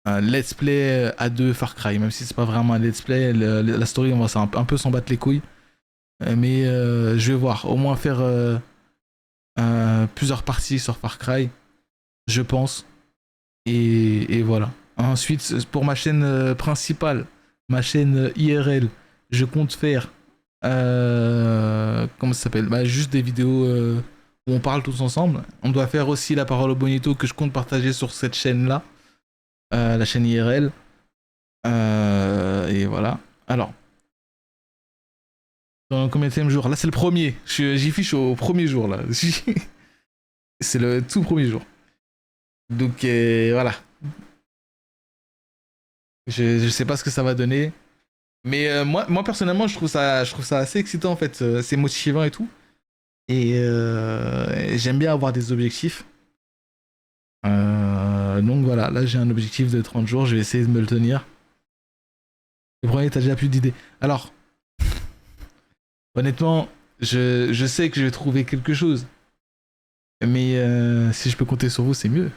un let's play à deux Far Cry, même si c'est pas vraiment un let's play, la story on va un peu s'en battre les couilles. Mais je vais voir, au moins faire plusieurs parties sur Far Cry, je pense. Et voilà. Ensuite, pour ma chaîne principale, ma chaîne IRL, je compte faire comment ça s'appelle, bah, juste des vidéos où on parle tous ensemble. On doit faire aussi la parole au bonito que je compte partager sur cette chaîne là, la chaîne IRL. Et voilà. Alors, dans combien de jour? Là c'est le premier, j'y fiche au premier jour là. C'est le tout premier jour. Donc voilà. Je sais pas ce que ça va donner. Mais moi personnellement je trouve ça assez excitant en fait. C'est motivant et tout. Et j'aime bien avoir des objectifs. Donc voilà, là j'ai un objectif de 30 jours, je vais essayer de me le tenir. Le premier, t'as déjà plus d'idées. Alors, honnêtement, je sais que je vais trouver quelque chose. Mais si je peux compter sur vous, c'est mieux.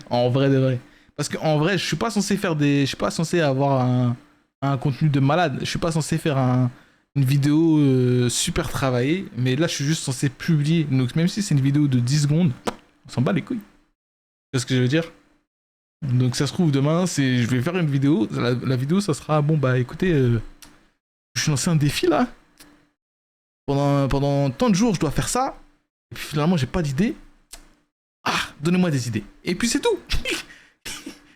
En vrai de vrai. Parce qu'en vrai, je suis pas censé faire des. Je suis pas censé avoir un contenu de malade. Je suis pas censé faire une vidéo super travaillée. Mais là, je suis juste censé publier. Donc, même si c'est une vidéo de 10 secondes, on s'en bat les couilles. C'est ce que je veux dire. Donc, ça se trouve, demain, je vais faire une vidéo. La vidéo, ça sera bon, bah écoutez, je suis lancé un défi là. Pendant tant de jours, je dois faire ça. Et puis finalement, j'ai pas d'idée. Ah, donnez-moi des idées. Et puis c'est tout.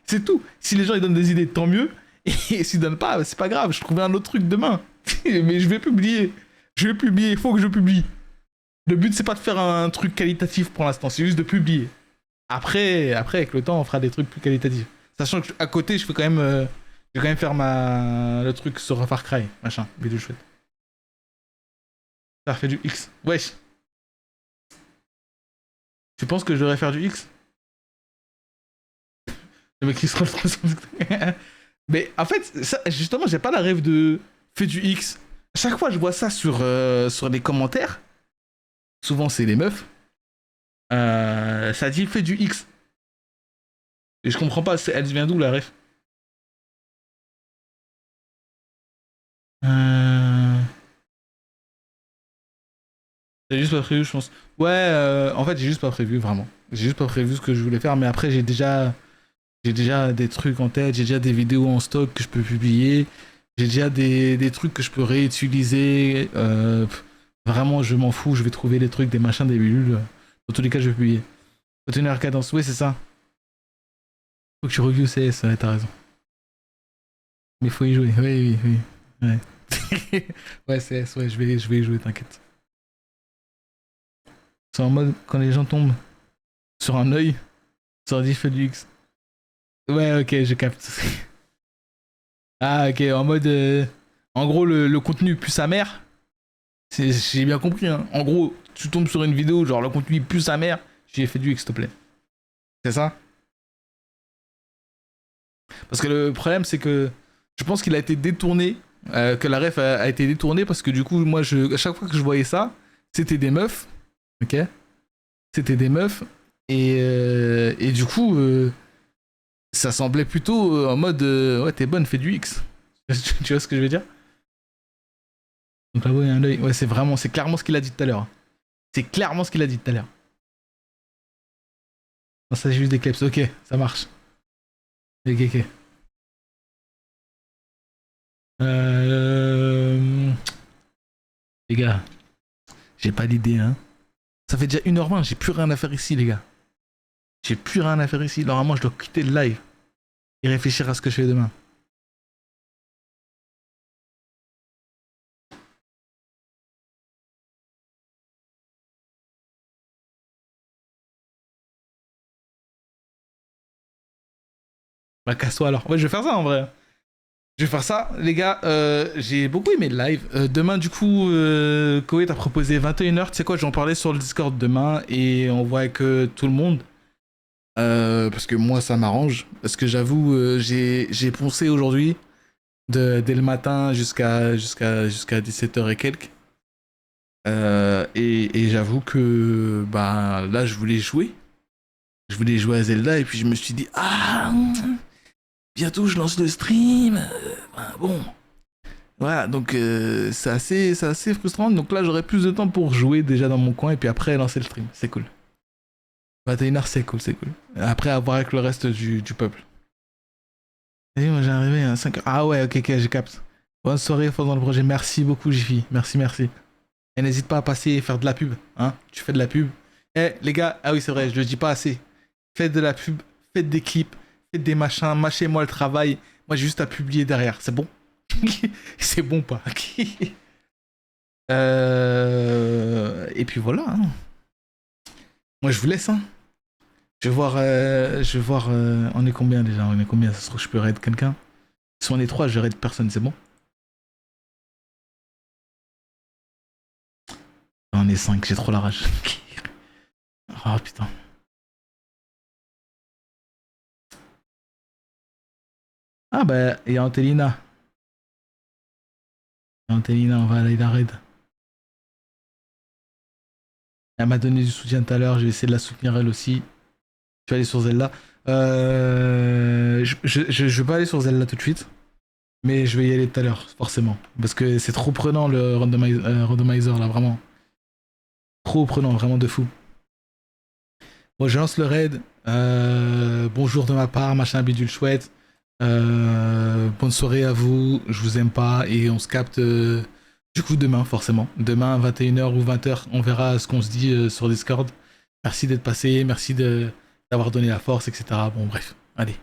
C'est tout. Si les gens ils donnent des idées, tant mieux. Et s'ils donnent pas, c'est pas grave. Je trouverai un autre truc demain. Mais je vais publier. Je vais publier. Il faut que je publie. Le but, c'est pas de faire un truc qualitatif pour l'instant. C'est juste de publier. Après, avec le temps, on fera des trucs plus qualitatifs. Sachant qu'à côté, je fais quand même. Je vais quand même faire le truc sur Far Cry. Machin. Vidéo chouette. Ça fait du X. Wesh. Tu penses que je devrais faire du X? Le mec qui se retrouve. Mais en fait, ça, justement, j'ai pas la rêve de fait du X. À chaque fois, je vois ça sur les commentaires. Souvent, c'est les meufs. Ça dit fait du X. Et je comprends pas, elle vient d'où la ref? J'ai juste pas prévu, je pense. Ouais, en fait, j'ai juste pas prévu, vraiment. J'ai juste pas prévu ce que je voulais faire, mais après, j'ai déjà des trucs en tête, j'ai déjà des vidéos en stock que je peux publier, j'ai déjà des trucs que je peux réutiliser. Vraiment, je m'en fous, je vais trouver des trucs, des machins, des bidules. Dans tous les cas, je vais publier. Faut tenir la cadence, oui, c'est ça. Faut que tu reviews CS, ouais, t'as raison. Mais faut y jouer, oui, oui, oui. Ouais, ouais CS, ouais, je vais y jouer, t'inquiète. C'est en mode quand les gens tombent sur un œil, ça dit fait du X. Ouais, ok, je capte. Ah, ok, en mode. En gros, le contenu pue sa mère. J'ai bien compris, hein. En gros, tu tombes sur une vidéo, genre le contenu pue sa mère, j'ai fait du X, s'il te plaît. C'est ça? Parce que le problème, c'est que je pense qu'il a été détourné, que la ref a été détournée, parce que du coup, moi, à chaque fois que je voyais ça, c'était des meufs. Ok? C'était des meufs. Et du coup, ça semblait plutôt en mode ouais, t'es bonne, fais du X. Tu vois ce que je veux dire? Donc là-bas, il y a un œil. Ouais, c'est clairement ce qu'il a dit tout à l'heure. C'est clairement ce qu'il a dit tout à l'heure. Non, ça, c'est juste des clips. Ok, ça marche. Ok, ok. Les gars, j'ai pas d'idée, hein. Ça fait déjà 1h20, j'ai plus rien à faire ici, les gars. J'ai plus rien à faire ici. Normalement, je dois quitter le live et réfléchir à ce que je fais demain. Bah, casse-toi alors. Ouais, je vais faire ça en vrai. Je vais faire ça, les gars. J'ai beaucoup aimé le live. Demain, du coup, Koé t'a proposé 21h. Tu sais quoi, j'en parlais sur le Discord demain et on voit avec tout le monde. Parce que moi, ça m'arrange. Parce que j'avoue, j'ai poncé aujourd'hui dès le matin jusqu'à 17h et quelques. Et j'avoue que bah, là, je voulais jouer. Je voulais jouer à Zelda et puis je me suis dit, ah, bientôt je lance le stream. Bon. Voilà, donc c'est assez frustrant. Donc là, j'aurai plus de temps pour jouer déjà dans mon coin et puis après lancer le stream. C'est cool. 21h, c'est cool, c'est cool. Après, à voir avec le reste du peuple. Et moi, j'ai arrivé à 5h. Ah ouais, ok, je capte. Bonne soirée, dans le projet. Merci beaucoup, Jiffy. Merci, merci. Et n'hésite pas à passer et faire de la pub. Hein, tu fais de la pub. Eh, les gars, ah oui, c'est vrai, je le dis pas assez. Faites de la pub, faites des clips, faites des machins, mâchez-moi le travail. Moi, j'ai juste à publier derrière. C'est bon? C'est bon pas? Et puis voilà. Hein. Moi, je vous laisse. Hein. Je vais voir. On est combien déjà? On est combien? Ça se trouve que je peux raid quelqu'un? Si on est 3, je raid personne, c'est bon? On est 5, j'ai trop la rage. Oh putain. Ah bah, il y a Antelina. Antelina, on va aller la raid. Elle m'a donné du soutien tout à l'heure, je vais essayer de la soutenir elle aussi. Je vais aller sur Zelda. Je vais pas aller sur Zelda tout de suite. Mais je vais y aller tout à l'heure, forcément. Parce que c'est trop prenant le randomizer là, vraiment. Trop prenant, vraiment de fou. Bon, je lance le raid. Bonjour de ma part, machin bidule chouette. Bonne soirée à vous, je vous aime pas. Et on se capte du coup demain, forcément. Demain, 21h ou 20h, on verra ce qu'on se dit sur Discord. Merci d'être passé, merci d'avoir donné la force, etc. Bon, bref, allez.